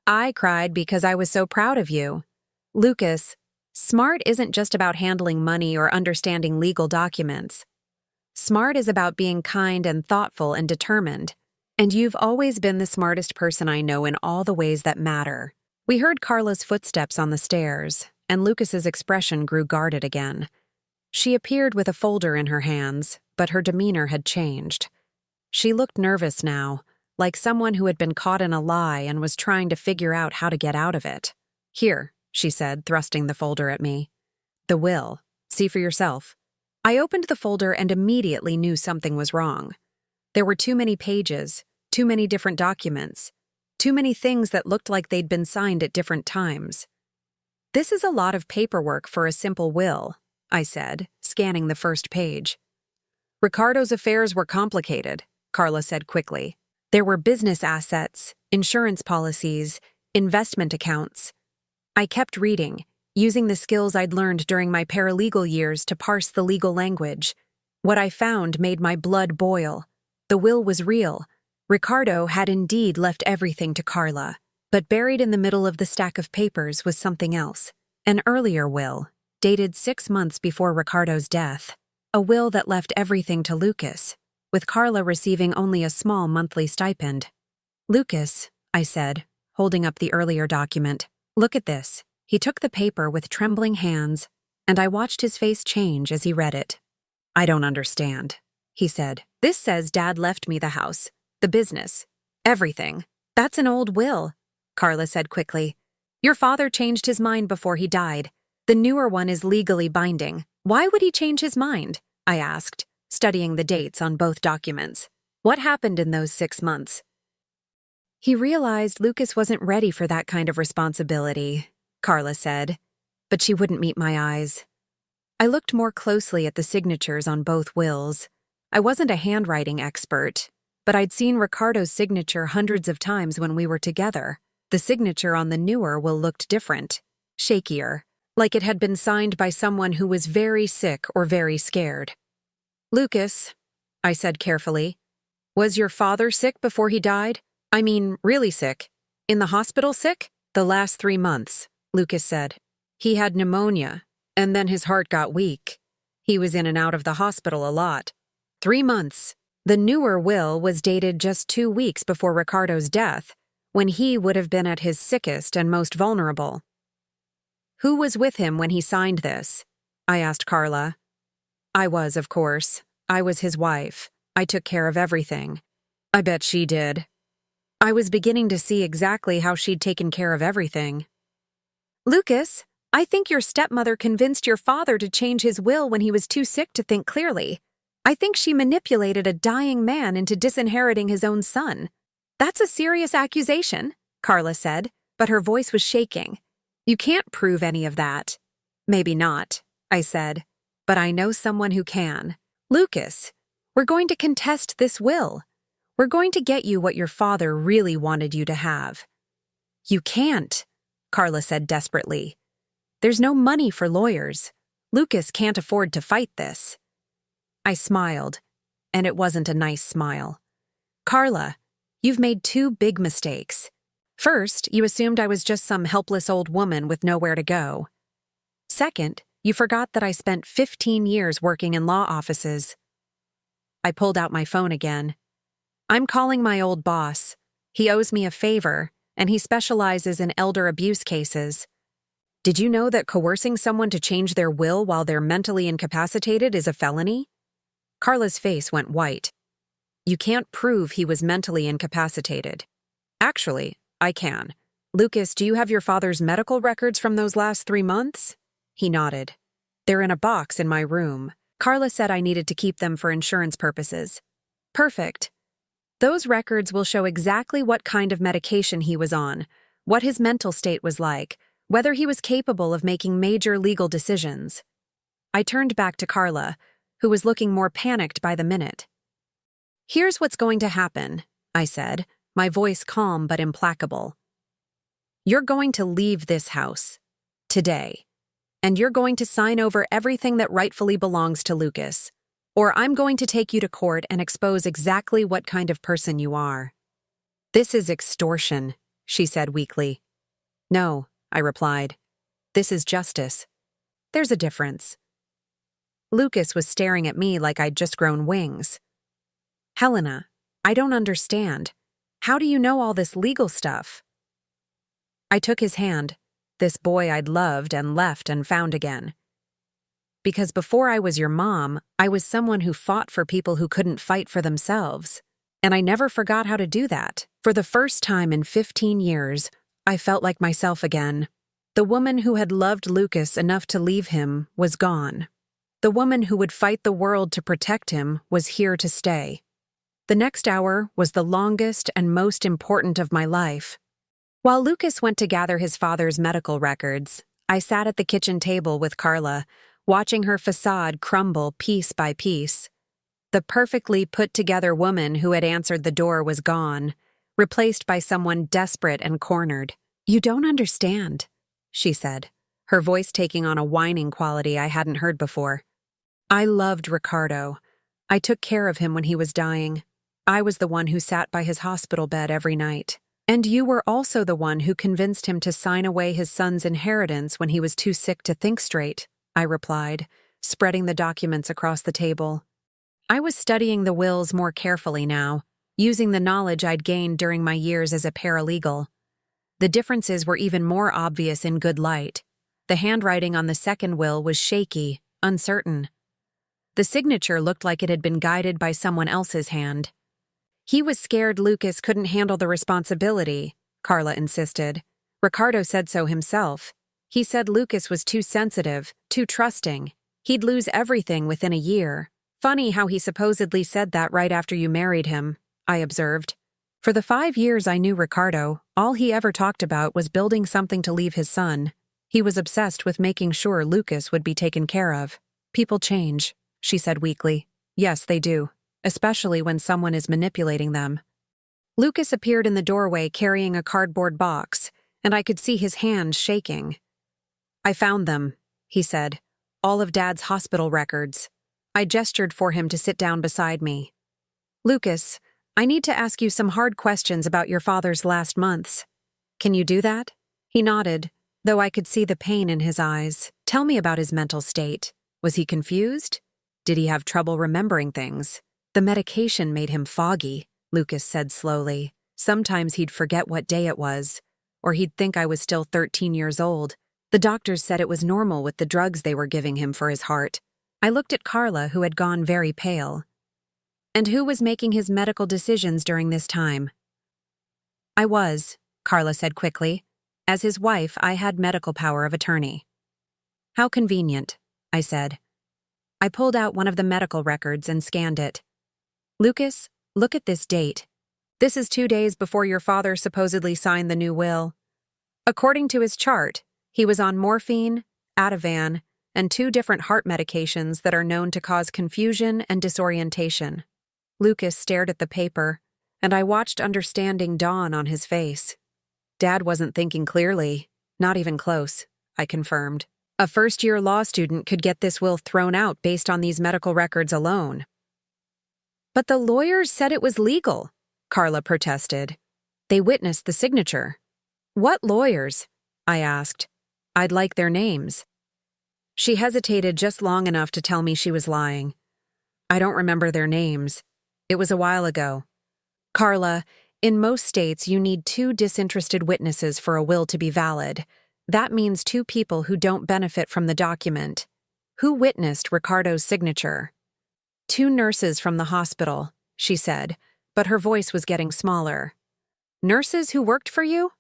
I cried because I was so proud of you. Lucas, smart isn't just about handling money or understanding legal documents. Smart is about being kind and thoughtful and determined. And you've always been the smartest person I know in all the ways that matter. We heard Carla's footsteps on the stairs, and Lucas's expression grew guarded again. She appeared with a folder in her hands, but her demeanor had changed. She looked nervous now, like someone who had been caught in a lie and was trying to figure out how to get out of it. Here, she said, thrusting the folder at me. The will. See for yourself. I opened the folder and immediately knew something was wrong. There were too many pages, too many different documents, too many things that looked like they'd been signed at different times. This is a lot of paperwork for a simple will, I said, scanning the first page. Ricardo's affairs were complicated, Carla said quickly. There were business assets, insurance policies, investment accounts. I kept reading, using the skills I'd learned during my paralegal years to parse the legal language. What I found made my blood boil. The will was real. Ricardo had indeed left everything to Carla, but buried in the middle of the stack of papers was something else. An earlier will, dated 6 months before Ricardo's death. A will that left everything to Lucas, with Carla receiving only a small monthly stipend. Lucas, I said, holding up the earlier document, look at this. He took the paper with trembling hands, and I watched his face change as he read it. I don't understand, he said. This says Dad left me the house, the business, everything. That's an old will, Carla said quickly. Your father changed his mind before he died. The newer one is legally binding. Why would he change his mind? I asked, studying the dates on both documents. What happened in those 6 months? He realized Lucas wasn't ready for that kind of responsibility, Carla said, but she wouldn't meet my eyes. I looked more closely at the signatures on both wills. I wasn't a handwriting expert, but I'd seen Ricardo's signature hundreds of times when we were together. The signature on the newer will looked different, shakier, like it had been signed by someone who was very sick or very scared. Lucas, I said carefully, was your father sick before he died? I mean, really sick. In the hospital sick? The last 3 months, Lucas said. He had pneumonia, and then his heart got weak. He was in and out of the hospital a lot. 3 months. The newer will was dated just 2 weeks before Ricardo's death, when he would have been at his sickest and most vulnerable. Who was with him when he signed this? I asked Carla. I was, of course. I was his wife. I took care of everything. I bet she did. I was beginning to see exactly how she'd taken care of everything. Lucas, I think your stepmother convinced your father to change his will when he was too sick to think clearly. I think she manipulated a dying man into disinheriting his own son. That's a serious accusation, Carla said, but her voice was shaking. You can't prove any of that. Maybe not, I said, but I know someone who can. Lucas, we're going to contest this will. We're going to get you what your father really wanted you to have. You can't, Carla said desperately. There's no money for lawyers. Lucas can't afford to fight this. I smiled, and it wasn't a nice smile. Carla, you've made 2 big mistakes. First, you assumed I was just some helpless old woman with nowhere to go. Second, you forgot that I spent 15 years working in law offices. I pulled out my phone again. I'm calling my old boss. He owes me a favor, and he specializes in elder abuse cases. Did you know that coercing someone to change their will while they're mentally incapacitated is a felony? Carla's face went white. You can't prove he was mentally incapacitated. Actually, I can. Lucas, do you have your father's medical records from those last 3 months? He nodded. They're in a box in my room. Carla said I needed to keep them for insurance purposes. Perfect. Those records will show exactly what kind of medication he was on, what his mental state was like, whether he was capable of making major legal decisions. I turned back to Carla, who was looking more panicked by the minute. Here's what's going to happen, I said, my voice calm but implacable. You're going to leave this house. Today. And you're going to sign over everything that rightfully belongs to Lucas. Or I'm going to take you to court and expose exactly what kind of person you are. This is extortion, she said weakly. No, I replied. This is justice. There's a difference. Lucas was staring at me like I'd just grown wings. Helena, I don't understand. How do you know all this legal stuff? I took his hand, this boy I'd loved and left and found again. Because before I was your mom, I was someone who fought for people who couldn't fight for themselves. And I never forgot how to do that. For the first time in 15 years, I felt like myself again. The woman who had loved Lucas enough to leave him was gone. The woman who would fight the world to protect him was here to stay. The next hour was the longest and most important of my life. While Lucas went to gather his father's medical records, I sat at the kitchen table with Carla, watching her facade crumble piece by piece. The perfectly put-together woman who had answered the door was gone, replaced by someone desperate and cornered. You don't understand, she said, her voice taking on a whining quality I hadn't heard before. I loved Ricardo. I took care of him when he was dying. I was the one who sat by his hospital bed every night. And you were also the one who convinced him to sign away his son's inheritance when he was too sick to think straight, I replied, spreading the documents across the table. I was studying the wills more carefully now, using the knowledge I'd gained during my years as a paralegal. The differences were even more obvious in good light. The handwriting on the second will was shaky, uncertain. The signature looked like it had been guided by someone else's hand. He was scared Lucas couldn't handle the responsibility, Carla insisted. Ricardo said so himself. He said Lucas was too sensitive, too trusting. He'd lose everything within a year. Funny how he supposedly said that right after you married him, I observed. For the 5 years I knew Ricardo, all he ever talked about was building something to leave his son. He was obsessed with making sure Lucas would be taken care of. People change, she said weakly. Yes, they do. Especially when someone is manipulating them. Lucas appeared in the doorway carrying a cardboard box, and I could see his hands shaking. I found them, he said. All of Dad's hospital records. I gestured for him to sit down beside me. Lucas, I need to ask you some hard questions about your father's last months. Can you do that? He nodded, though I could see the pain in his eyes. Tell me about his mental state. Was he confused? Did he have trouble remembering things? The medication made him foggy, Lucas said slowly. Sometimes he'd forget what day it was, or he'd think I was still 13 years old. The doctors said it was normal with the drugs they were giving him for his heart. I looked at Carla, who had gone very pale. And who was making his medical decisions during this time? I was, Carla said quickly. As his wife, I had medical power of attorney. How convenient, I said. I pulled out one of the medical records and scanned it. Lucas, look at this date. This is 2 days before your father supposedly signed the new will. According to his chart, he was on morphine, Ativan, and 2 different heart medications that are known to cause confusion and disorientation. Lucas stared at the paper, and I watched understanding dawn on his face. Dad wasn't thinking clearly, not even close, I confirmed. A first-year law student could get this will thrown out based on these medical records alone. But the lawyers said it was legal, Carla protested. They witnessed the signature. What lawyers? I asked. I'd like their names. She hesitated just long enough to tell me she was lying. I don't remember their names. It was a while ago. Carla, in most states you need 2 disinterested witnesses for a will to be valid. That means 2 people who don't benefit from the document. Who witnessed Ricardo's signature? 2 nurses from the hospital, she said, but her voice was getting smaller. Nurses who worked for you?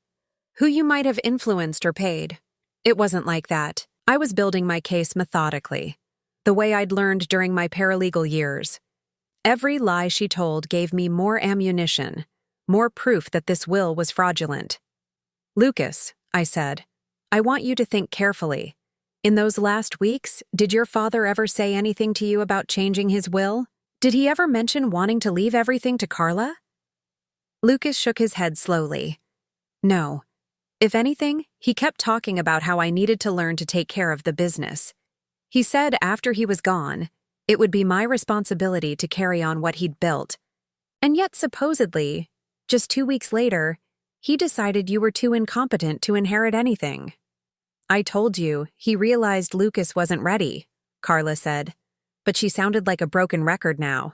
Who you might have influenced or paid. It wasn't like that. I was building my case methodically, the way I'd learned during my paralegal years. Every lie she told gave me more ammunition, more proof that this will was fraudulent. Lucas, I said, I want you to think carefully. In those last weeks, did your father ever say anything to you about changing his will? Did he ever mention wanting to leave everything to Carla? Lucas shook his head slowly. No. If anything, he kept talking about how I needed to learn to take care of the business. He said after he was gone, it would be my responsibility to carry on what he'd built. And yet supposedly, just 2 weeks later, he decided you were too incompetent to inherit anything. I told you, he realized Lucas wasn't ready, Carla said, but she sounded like a broken record now.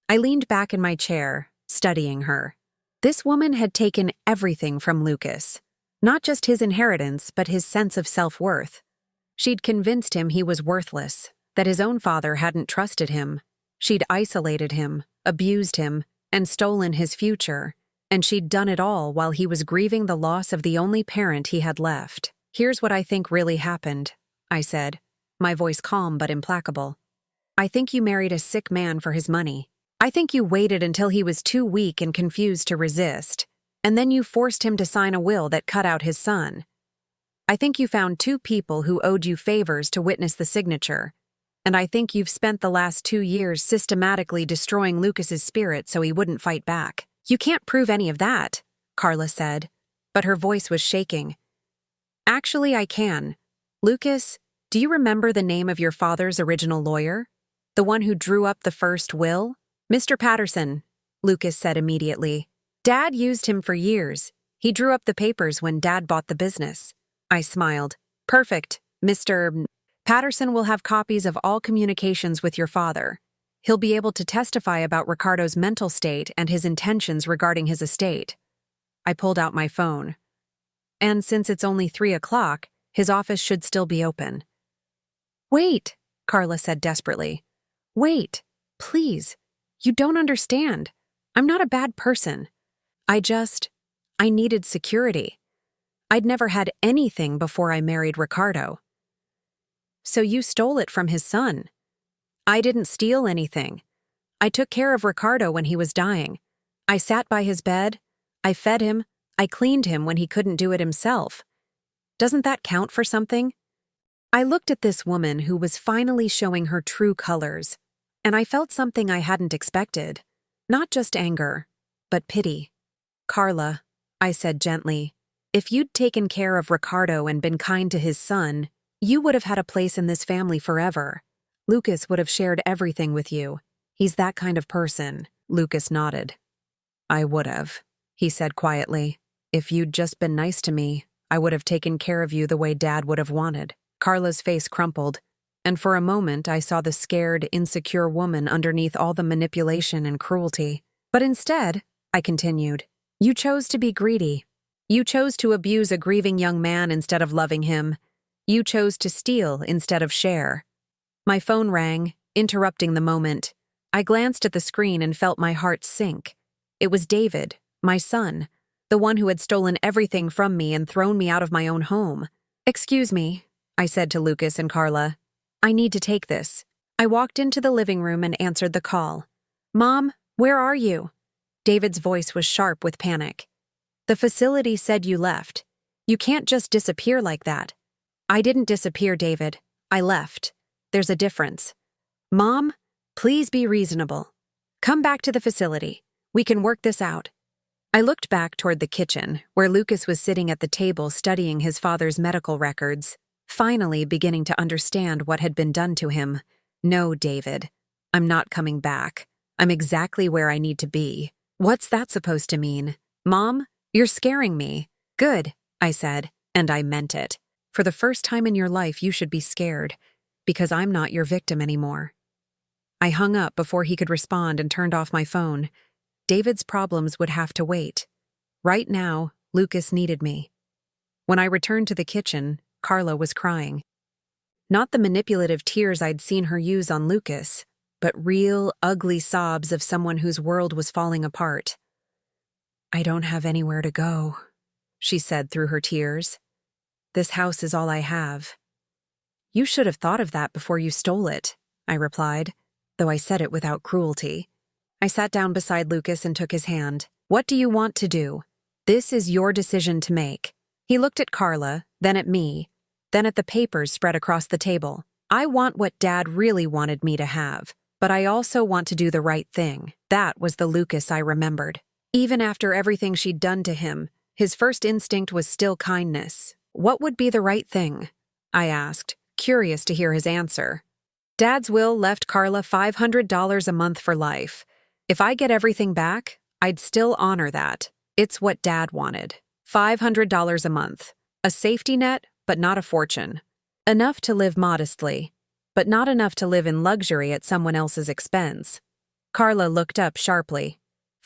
I leaned back in my chair, studying her. This woman had taken everything from Lucas. Not just his inheritance, but his sense of self-worth. She'd convinced him he was worthless, that his own father hadn't trusted him. She'd isolated him, abused him, and stolen his future. And she'd done it all while he was grieving the loss of the only parent he had left. Here's what I think really happened, I said, my voice calm but implacable. I think you married a sick man for his money. I think you waited until he was too weak and confused to resist, and then you forced him to sign a will that cut out his son. I think you found 2 people who owed you favors to witness the signature, and I think you've spent the last 2 years systematically destroying Lucas's spirit so he wouldn't fight back. You can't prove any of that, Carla said, but her voice was shaking. Actually, I can. Lucas, do you remember the name of your father's original lawyer? The one who drew up the first will? Mr. Patterson, Lucas said immediately. Dad used him for years. He drew up the papers when Dad bought the business. I smiled. Perfect. Mr. Patterson will have copies of all communications with your father. He'll be able to testify about Ricardo's mental state and his intentions regarding his estate. I pulled out my phone. And since it's only 3 o'clock, his office should still be open. Wait, Carla said desperately. Wait, please. You don't understand. I'm not a bad person. I needed security. I'd never had anything before I married Ricardo. So you stole it from his son. I didn't steal anything. I took care of Ricardo when he was dying. I sat by his bed. I fed him. I cleaned him when he couldn't do it himself. Doesn't that count for something? I looked at this woman who was finally showing her true colors, and I felt something I hadn't expected. Not just anger, but pity. Carla, I said gently, if you'd taken care of Ricardo and been kind to his son, you would have had a place in this family forever. Lucas would have shared everything with you. He's that kind of person. Lucas nodded. I would have, he said quietly. If you'd just been nice to me, I would have taken care of you the way Dad would have wanted. Carla's face crumpled. and for a moment I saw the scared, insecure woman underneath all the manipulation and cruelty. But instead, I continued, you chose to be greedy. You chose to abuse a grieving young man instead of loving him. You chose to steal instead of share. My phone rang, interrupting the moment. I glanced at the screen and felt my heart sink. It was David, my son, the one who had stolen everything from me and thrown me out of my own home. Excuse me, I said to Lucas and Carla. I need to take this. I walked into the living room and answered the call. Mom, where are you? David's voice was sharp with panic. The facility said you left. You can't just disappear like that. I didn't disappear, David. I left. There's a difference. Mom, please be reasonable. Come back to the facility. We can work this out. I looked back toward the kitchen, where Lucas was sitting at the table studying his father's medical records, finally beginning to understand what had been done to him. No, David. I'm not coming back. I'm exactly where I need to be. What's that supposed to mean? Mom, you're scaring me. Good, I said, and I meant it. For the first time in your life, you should be scared, because I'm not your victim anymore. I hung up before he could respond and turned off my phone. David's problems would have to wait. Right now, Lucas needed me. When I returned to the kitchen, Carla was crying. Not the manipulative tears I'd seen her use on Lucas, but real, ugly sobs of someone whose world was falling apart. I don't have anywhere to go, she said through her tears. This house is all I have. You should have thought of that before you stole it, I replied, though I said it without cruelty. I sat down beside Lucas and took his hand. What do you want to do? This is your decision to make. He looked at Carla, then at me, then at the papers spread across the table. I want what Dad really wanted me to have, but I also want to do the right thing. That was the Lucas I remembered. Even after everything she'd done to him, his first instinct was still kindness. What would be the right thing? I asked, curious to hear his answer. Dad's will left Carla $500 a month for life. If I get everything back, I'd still honor that. It's what Dad wanted. $500 a month. A safety net, but not a fortune. Enough to live modestly, but not enough to live in luxury at someone else's expense. Carla looked up sharply.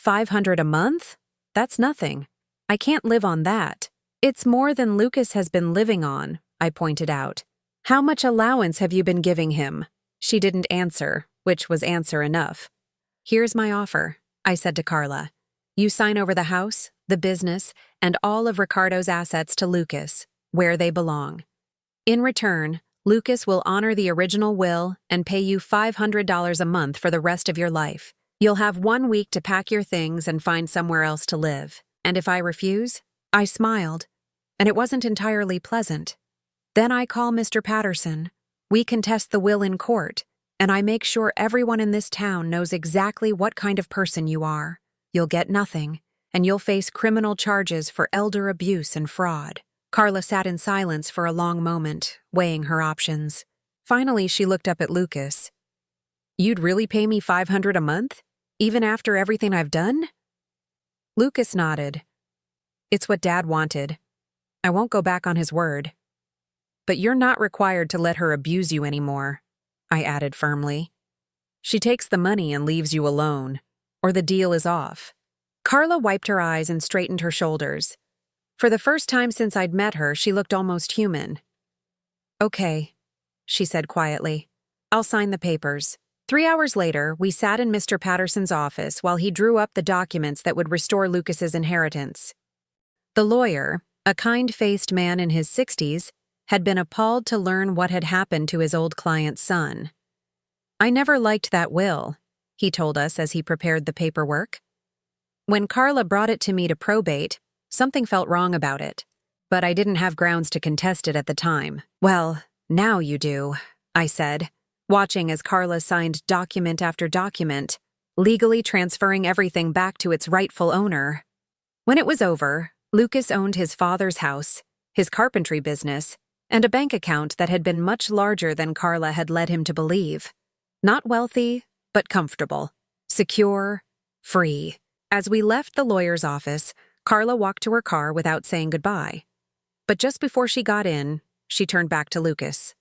$500 a month? That's nothing. I can't live on that. It's more than Lucas has been living on, I pointed out. How much allowance have you been giving him? She didn't answer, which was answer enough. Here's my offer, I said to Carla. You sign over the house, the business, and all of Ricardo's assets to Lucas, where they belong. In return, Lucas will honor the original will and pay you $500 a month for the rest of your life. You'll have 1 week to pack your things and find somewhere else to live. And if I refuse? I smiled, and it wasn't entirely pleasant. Then I call Mr. Patterson. We contest the will in court, and I make sure everyone in this town knows exactly what kind of person you are. You'll get nothing, and you'll face criminal charges for elder abuse and fraud. Carla sat in silence for a long moment, weighing her options. Finally, she looked up at Lucas. You'd really pay me $500 a month, even after everything I've done? Lucas nodded. It's what Dad wanted. I won't go back on his word. But you're not required to let her abuse you anymore, I added firmly. She takes the money and leaves you alone, or the deal is off. Carla wiped her eyes and straightened her shoulders. For the first time since I'd met her, she looked almost human. Okay, she said quietly. I'll sign the papers. 3 hours later, we sat in Mr. Patterson's office while he drew up the documents that would restore Lucas's inheritance. The lawyer, a kind-faced man in his 60s, had been appalled to learn what had happened to his old client's son. I never liked that will, he told us as he prepared the paperwork. When Carla brought it to me to probate, something felt wrong about it, but I didn't have grounds to contest it at the time. Well, now you do, I said, watching as Carla signed document after document, legally transferring everything back to its rightful owner. When it was over, Lucas owned his father's house, his carpentry business, and a bank account that had been much larger than Carla had led him to believe. Not wealthy, but comfortable, secure, free. As we left the lawyer's office, Carla walked to her car without saying goodbye. But just before she got in, she turned back to Lucas.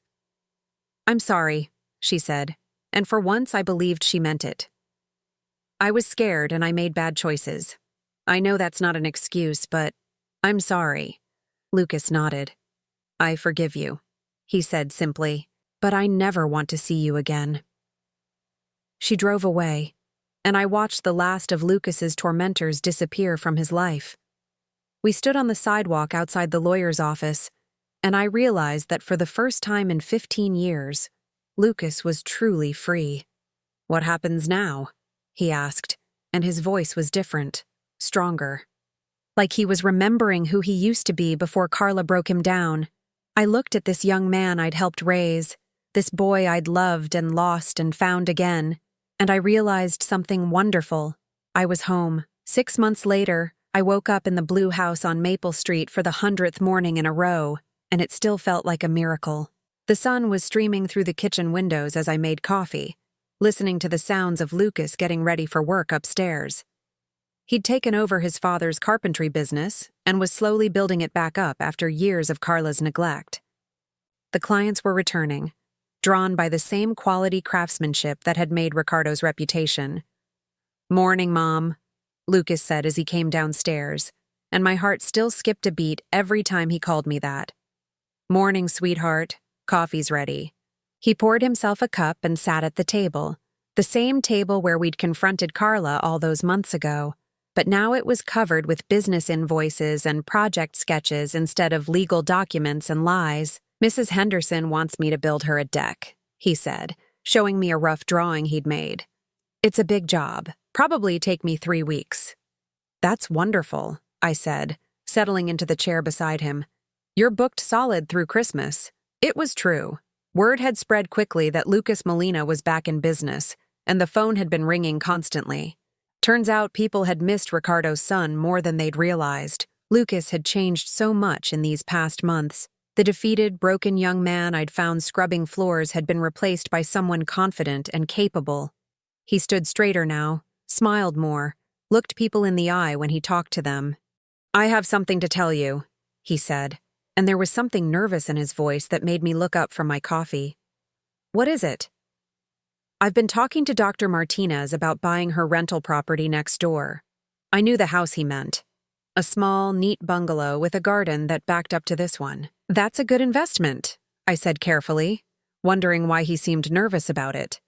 I'm sorry, she said, and for once I believed she meant it. I was scared and I made bad choices. I know that's not an excuse, but I'm sorry. Lucas nodded. I forgive you, he said simply, but I never want to see you again. She drove away, and I watched the last of Lucas's tormentors disappear from his life. We stood on the sidewalk outside the lawyer's office, and I realized that for the first time in 15 years, Lucas was truly free. What happens now? He asked, and his voice was different, stronger. Like he was remembering who he used to be before Carla broke him down. I looked at this young man I'd helped raise, this boy I'd loved and lost and found again, and I realized something wonderful. I was home. 6 months later, I woke up in the blue house on Maple Street for the 100th morning in a row, and it still felt like a miracle. The sun was streaming through the kitchen windows as I made coffee, listening to the sounds of Lucas getting ready for work upstairs. He'd taken over his father's carpentry business and was slowly building it back up after years of Carla's neglect. The clients were returning, drawn by the same quality craftsmanship that had made Ricardo's reputation. "Morning, Mom," Lucas said as he came downstairs, and my heart still skipped a beat every time he called me that. "Morning, sweetheart. Coffee's ready." He poured himself a cup and sat at the table, the same table where we'd confronted Carla all those months ago, but now it was covered with business invoices and project sketches instead of legal documents and lies. "Mrs. Henderson wants me to build her a deck," he said, showing me a rough drawing he'd made. "It's a big job. Probably take me 3 weeks." "That's wonderful," I said, settling into the chair beside him. "You're booked solid through Christmas." It was true. Word had spread quickly that Lucas Molina was back in business, and the phone had been ringing constantly. Turns out people had missed Ricardo's son more than they'd realized. Lucas had changed so much in these past months. The defeated, broken young man I'd found scrubbing floors had been replaced by someone confident and capable. He stood straighter now, smiled more, looked people in the eye when he talked to them. "I have something to tell you," he said, and there was something nervous in his voice that made me look up from my coffee. "What is it?" "I've been talking to Dr. Martinez about buying her rental property next door." I knew the house he meant. A small, neat bungalow with a garden that backed up to this one. "That's a good investment," I said carefully, wondering why he seemed nervous about it.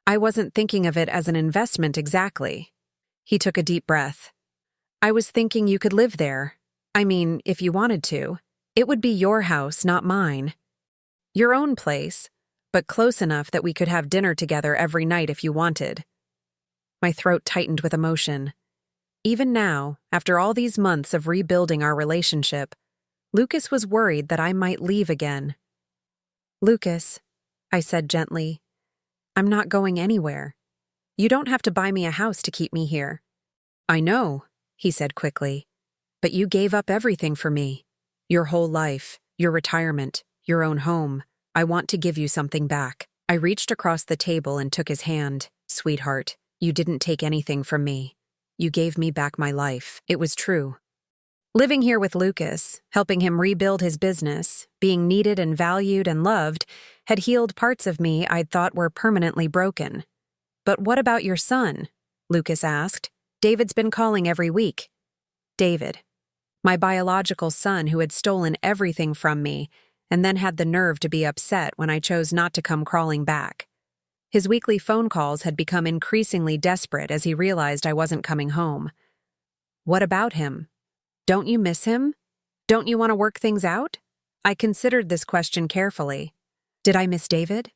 "I wasn't thinking of it as an investment exactly." He took a deep breath. "I was thinking you could live there. I mean, if you wanted to. It would be your house, not mine. Your own place, but close enough that we could have dinner together every night if you wanted." My throat tightened with emotion. Even now, after all these months of rebuilding our relationship, Lucas was worried that I might leave again. "Lucas," I said gently, "I'm not going anywhere. You don't have to buy me a house to keep me here." "I know," he said quickly, "but you gave up everything for me. Your whole life, your retirement, your own home. I want to give you something back." I reached across the table and took his hand. "Sweetheart, you didn't take anything from me. You gave me back my life." It was true. Living here with Lucas, helping him rebuild his business, being needed and valued and loved, had healed parts of me I'd thought were permanently broken. "But what about your son?" Lucas asked. "David's been calling every week." David. My biological son who had stolen everything from me and then had the nerve to be upset when I chose not to come crawling back. His weekly phone calls had become increasingly desperate as he realized I wasn't coming home. "What about him? Don't you miss him? Don't you want to work things out?" I considered this question carefully. Did I miss David?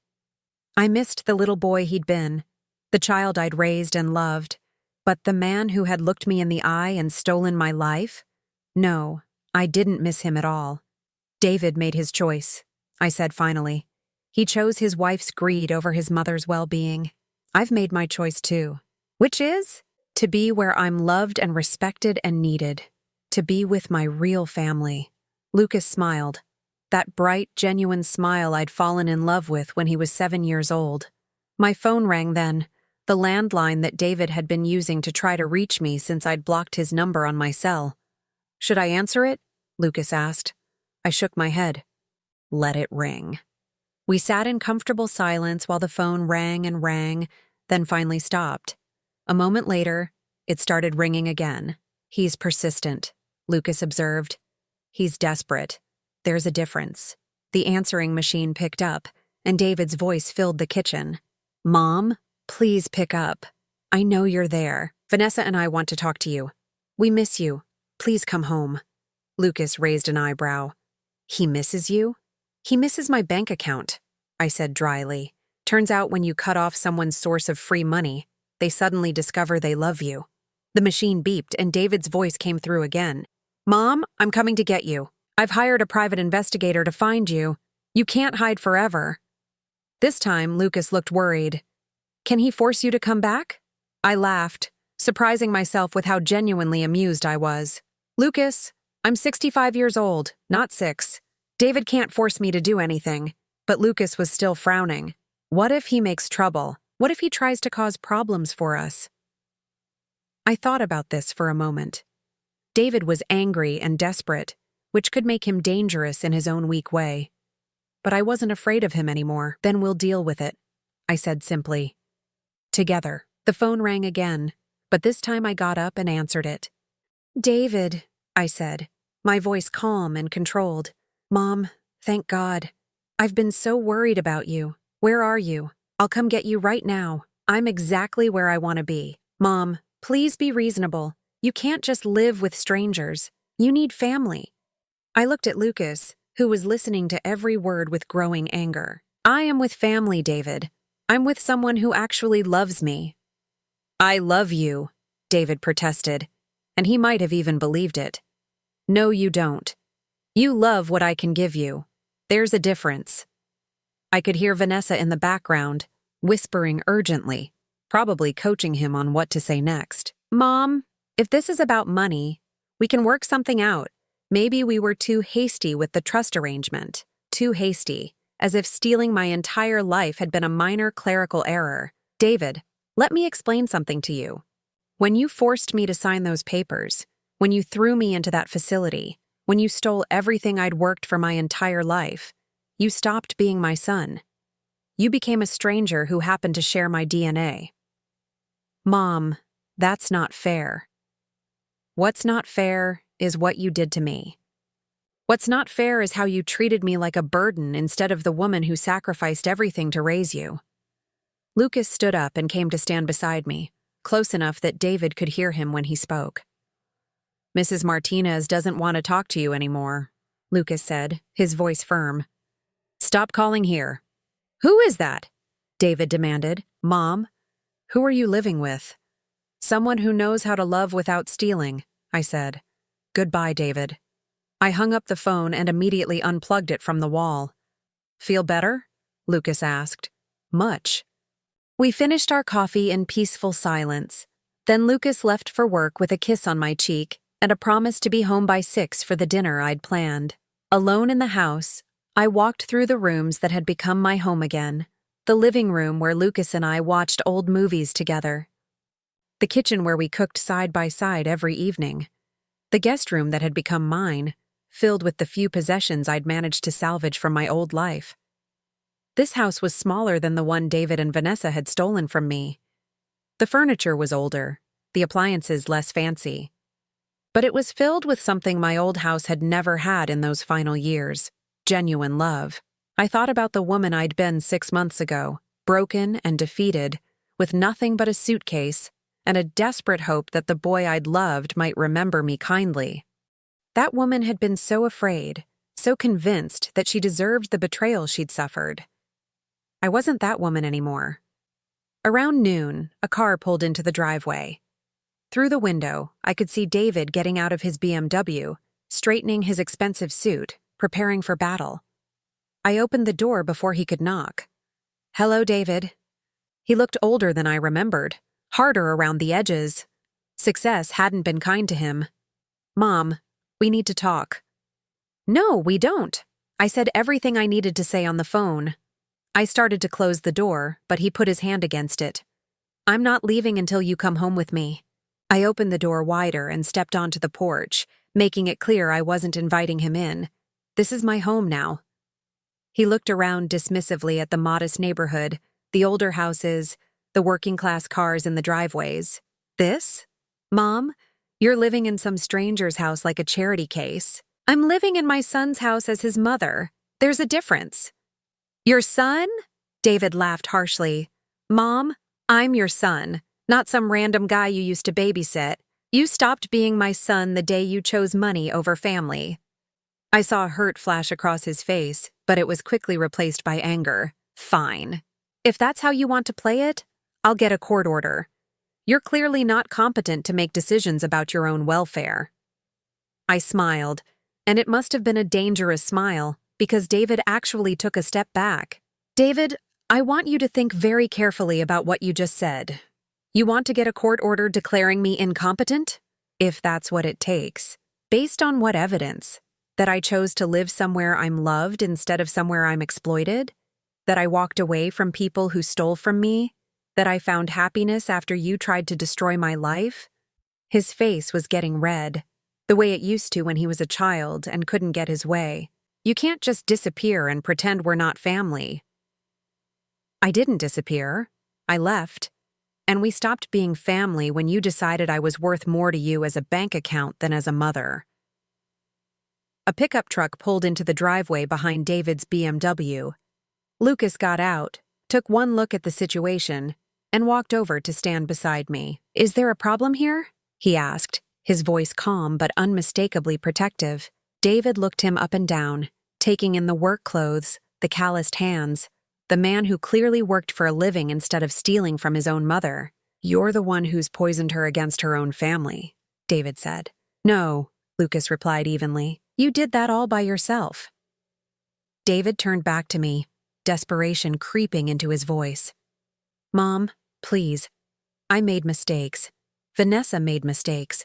I missed the little boy he'd been, the child I'd raised and loved, but the man who had looked me in the eye and stolen my life? No, I didn't miss him at all. "David made his choice," I said finally. "He chose his wife's greed over his mother's well-being. I've made my choice too. Which is? To be where I'm loved and respected and needed. To be with my real family." Lucas smiled. That bright, genuine smile I'd fallen in love with when he was 7 years old. My phone rang then, the landline that David had been using to try to reach me since I'd blocked his number on my cell. "Should I answer it?" Lucas asked. I shook my head. "Let it ring." We sat in comfortable silence while the phone rang and rang, then finally stopped. A moment later, it started ringing again. "He's persistent," Lucas observed. "He's desperate. There's a difference." The answering machine picked up, and David's voice filled the kitchen. "Mom, please pick up. I know you're there. Vanessa and I want to talk to you. We miss you. Please come home." Lucas raised an eyebrow. "He misses you?" "He misses my bank account," I said dryly. "Turns out when you cut off someone's source of free money, they suddenly discover they love you." The machine beeped, and David's voice came through again. "Mom, I'm coming to get you. I've hired a private investigator to find you. You can't hide forever." This time, Lucas looked worried. "Can he force you to come back?" I laughed, surprising myself with how genuinely amused I was. "Lucas, I'm 65 years old, not 6. David can't force me to do anything." But Lucas was still frowning. "What if he makes trouble? What if he tries to cause problems for us?" I thought about this for a moment. David was angry and desperate, which could make him dangerous in his own weak way. But I wasn't afraid of him anymore. "Then we'll deal with it," I said simply. Together. The phone rang again, but this time I got up and answered it. "David," I said, my voice calm and controlled. "Mom, thank God. I've been so worried about you. Where are you? I'll come get you right now. I'm exactly where I want to be. Mom, please be reasonable. You can't just live with strangers. You need family." I looked at Lucas, who was listening to every word with growing anger. "I am with family, David. I'm with someone who actually loves me." "I love you," David protested, and he might have even believed it. "No, you don't. You love what I can give you. There's a difference." I could hear Vanessa in the background, whispering urgently, probably coaching him on what to say next. "Mom, if this is about money, we can work something out. Maybe we were too hasty with the trust arrangement. Too hasty, as if stealing my entire life had been a minor clerical error. David, let me explain something to you. When you forced me to sign those papers, when you threw me into that facility, when you stole everything I'd worked for my entire life, you stopped being my son. You became a stranger who happened to share my DNA. Mom, that's not fair. What's not fair is what you did to me. What's not fair is how you treated me like a burden instead of the woman who sacrificed everything to raise you." Lucas stood up and came to stand beside me, close enough that David could hear him when he spoke. "Mrs. Martinez doesn't want to talk to you anymore," Lucas said, his voice firm. "Stop calling here." "Who is that?" David demanded. "Mom, who are you living with?" "Someone who knows how to love without stealing," I said. "Goodbye, David." I hung up the phone and immediately unplugged it from the wall. "Feel better?" Lucas asked. "Much." We finished our coffee in peaceful silence. Then Lucas left for work with a kiss on my cheek and a promise to be home by 6 for the dinner I'd planned. Alone in the house, I walked through the rooms that had become my home again. The living room where Lucas and I watched old movies together. The kitchen where we cooked side by side every evening. The guest room that had become mine, filled with the few possessions I'd managed to salvage from my old life. This house was smaller than the one David and Vanessa had stolen from me. The furniture was older, the appliances less fancy. But it was filled with something my old house had never had in those final years: genuine love. I thought about the woman I'd been 6 months ago, broken and defeated, with nothing but a suitcase and a desperate hope that the boy I'd loved might remember me kindly. That woman had been so afraid, so convinced that she deserved the betrayal she'd suffered. I wasn't that woman anymore. Around noon, a car pulled into the driveway. Through the window, I could see David getting out of his BMW, straightening his expensive suit, preparing for battle. I opened the door before he could knock. "Hello, David." He looked older than I remembered, harder around the edges. Success hadn't been kind to him. "Mom, we need to talk." "No, we don't." I said everything I needed to say on the phone. I started to close the door, but he put his hand against it. "I'm not leaving until you come home with me." I opened the door wider and stepped onto the porch, making it clear I wasn't inviting him in. "This is my home now." He looked around dismissively at the modest neighborhood, the older houses, the working-class cars in the driveways. This? Mom, you're living in some stranger's house like a charity case. I'm living in my son's house as his mother. There's a difference. Your son? David laughed harshly. Mom, I'm your son, not some random guy you used to babysit. You stopped being my son the day you chose money over family. I saw hurt flash across his face, but it was quickly replaced by anger. Fine. If that's how you want to play it, I'll get a court order. You're clearly not competent to make decisions about your own welfare. I smiled, and it must have been a dangerous smile, because David actually took a step back. David, I want you to think very carefully about what you just said. You want to get a court order declaring me incompetent? If that's what it takes. Based on what evidence? That I chose to live somewhere I'm loved instead of somewhere I'm exploited? That I walked away from people who stole from me? That I found happiness after you tried to destroy my life? His face was getting red, the way it used to when he was a child and couldn't get his way. You can't just disappear and pretend we're not family. I didn't disappear. I left. And we stopped being family when you decided I was worth more to you as a bank account than as a mother. A pickup truck pulled into the driveway behind David's BMW. Lucas got out, took one look at the situation, and walked over to stand beside me. Is there a problem here? He asked, his voice calm but unmistakably protective. David looked him up and down, taking in the work clothes, the calloused hands, the man who clearly worked for a living instead of stealing from his own mother. You're the one who's poisoned her against her own family, David said. No, Lucas replied evenly. You did that all by yourself. David turned back to me, desperation creeping into his voice. Mom, please. I made mistakes. Vanessa made mistakes.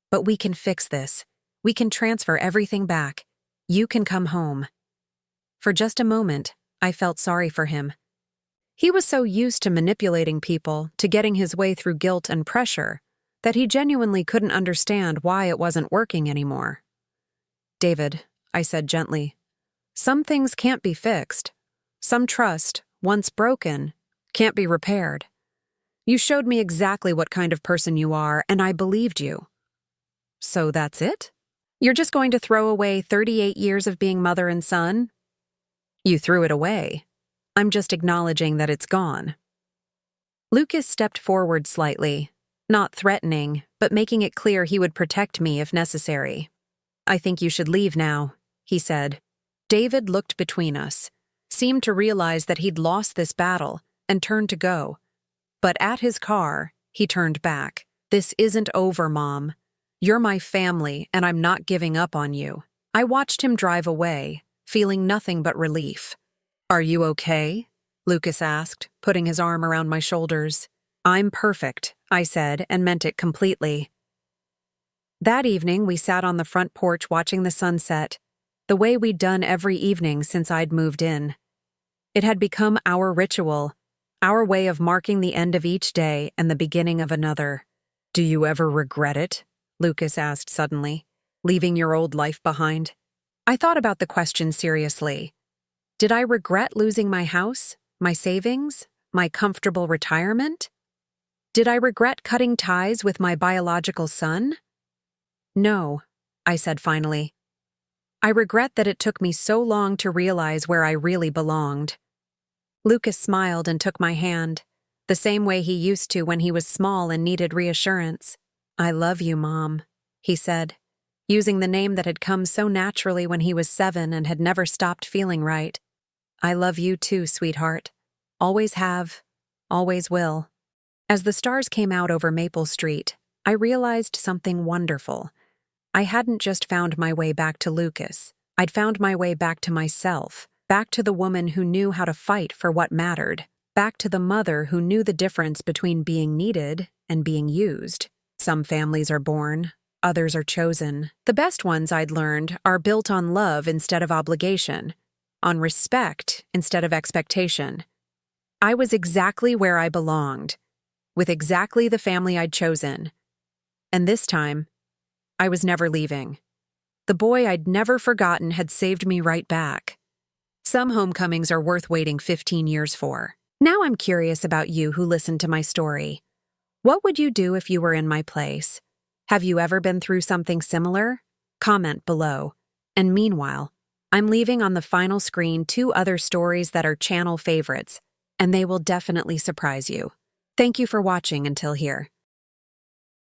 But we can fix this. We can transfer everything back. You can come home. For just a moment, I felt sorry for him. He was so used to manipulating people, to getting his way through guilt and pressure, that he genuinely couldn't understand why it wasn't working anymore. David, I said gently, some things can't be fixed. Some trust, once broken, can't be repaired. You showed me exactly what kind of person you are, and I believed you. So that's it? You're just going to throw away 38 years of being mother and son? You threw it away. I'm just acknowledging that it's gone. Lucas stepped forward slightly, not threatening, but making it clear he would protect me if necessary. I think you should leave now, he said. David looked between us, seemed to realize that he'd lost this battle, and turned to go. But at his car, he turned back. This isn't over, Mom. You're my family, and I'm not giving up on you. I watched him drive away, feeling nothing but relief. Are you okay? Lucas asked, putting his arm around my shoulders. I'm perfect, I said, and meant it completely. That evening, we sat on the front porch watching the sunset, the way we'd done every evening since I'd moved in. It had become our ritual, our way of marking the end of each day and the beginning of another. Do you ever regret it? Lucas asked suddenly, leaving your old life behind. I thought about the question seriously. Did I regret losing my house, my savings, my comfortable retirement? Did I regret cutting ties with my biological son? No, I said finally. I regret that it took me so long to realize where I really belonged. Lucas smiled and took my hand, the same way he used to when he was small and needed reassurance. I love you, Mom, he said, using the name that had come so naturally when he was 7 and had never stopped feeling right. I love you too, sweetheart. Always have, always will. As the stars came out over Maple Street, I realized something wonderful. I hadn't just found my way back to Lucas. I'd found my way back to myself, back to the woman who knew how to fight for what mattered, back to the mother who knew the difference between being needed and being used. Some families are born, others are chosen. The best ones, I'd learned, are built on love instead of obligation, on respect instead of expectation. I was exactly where I belonged, with exactly the family I'd chosen. And this time, I was never leaving. The boy I'd never forgotten had saved me right back. Some homecomings are worth waiting 15 years for. Now I'm curious about you who listened to my story. What would you do if you were in my place? Have you ever been through something similar? Comment below. And meanwhile, I'm leaving on the final screen 2 other stories that are channel favorites, and they will definitely surprise you. Thank you for watching until here.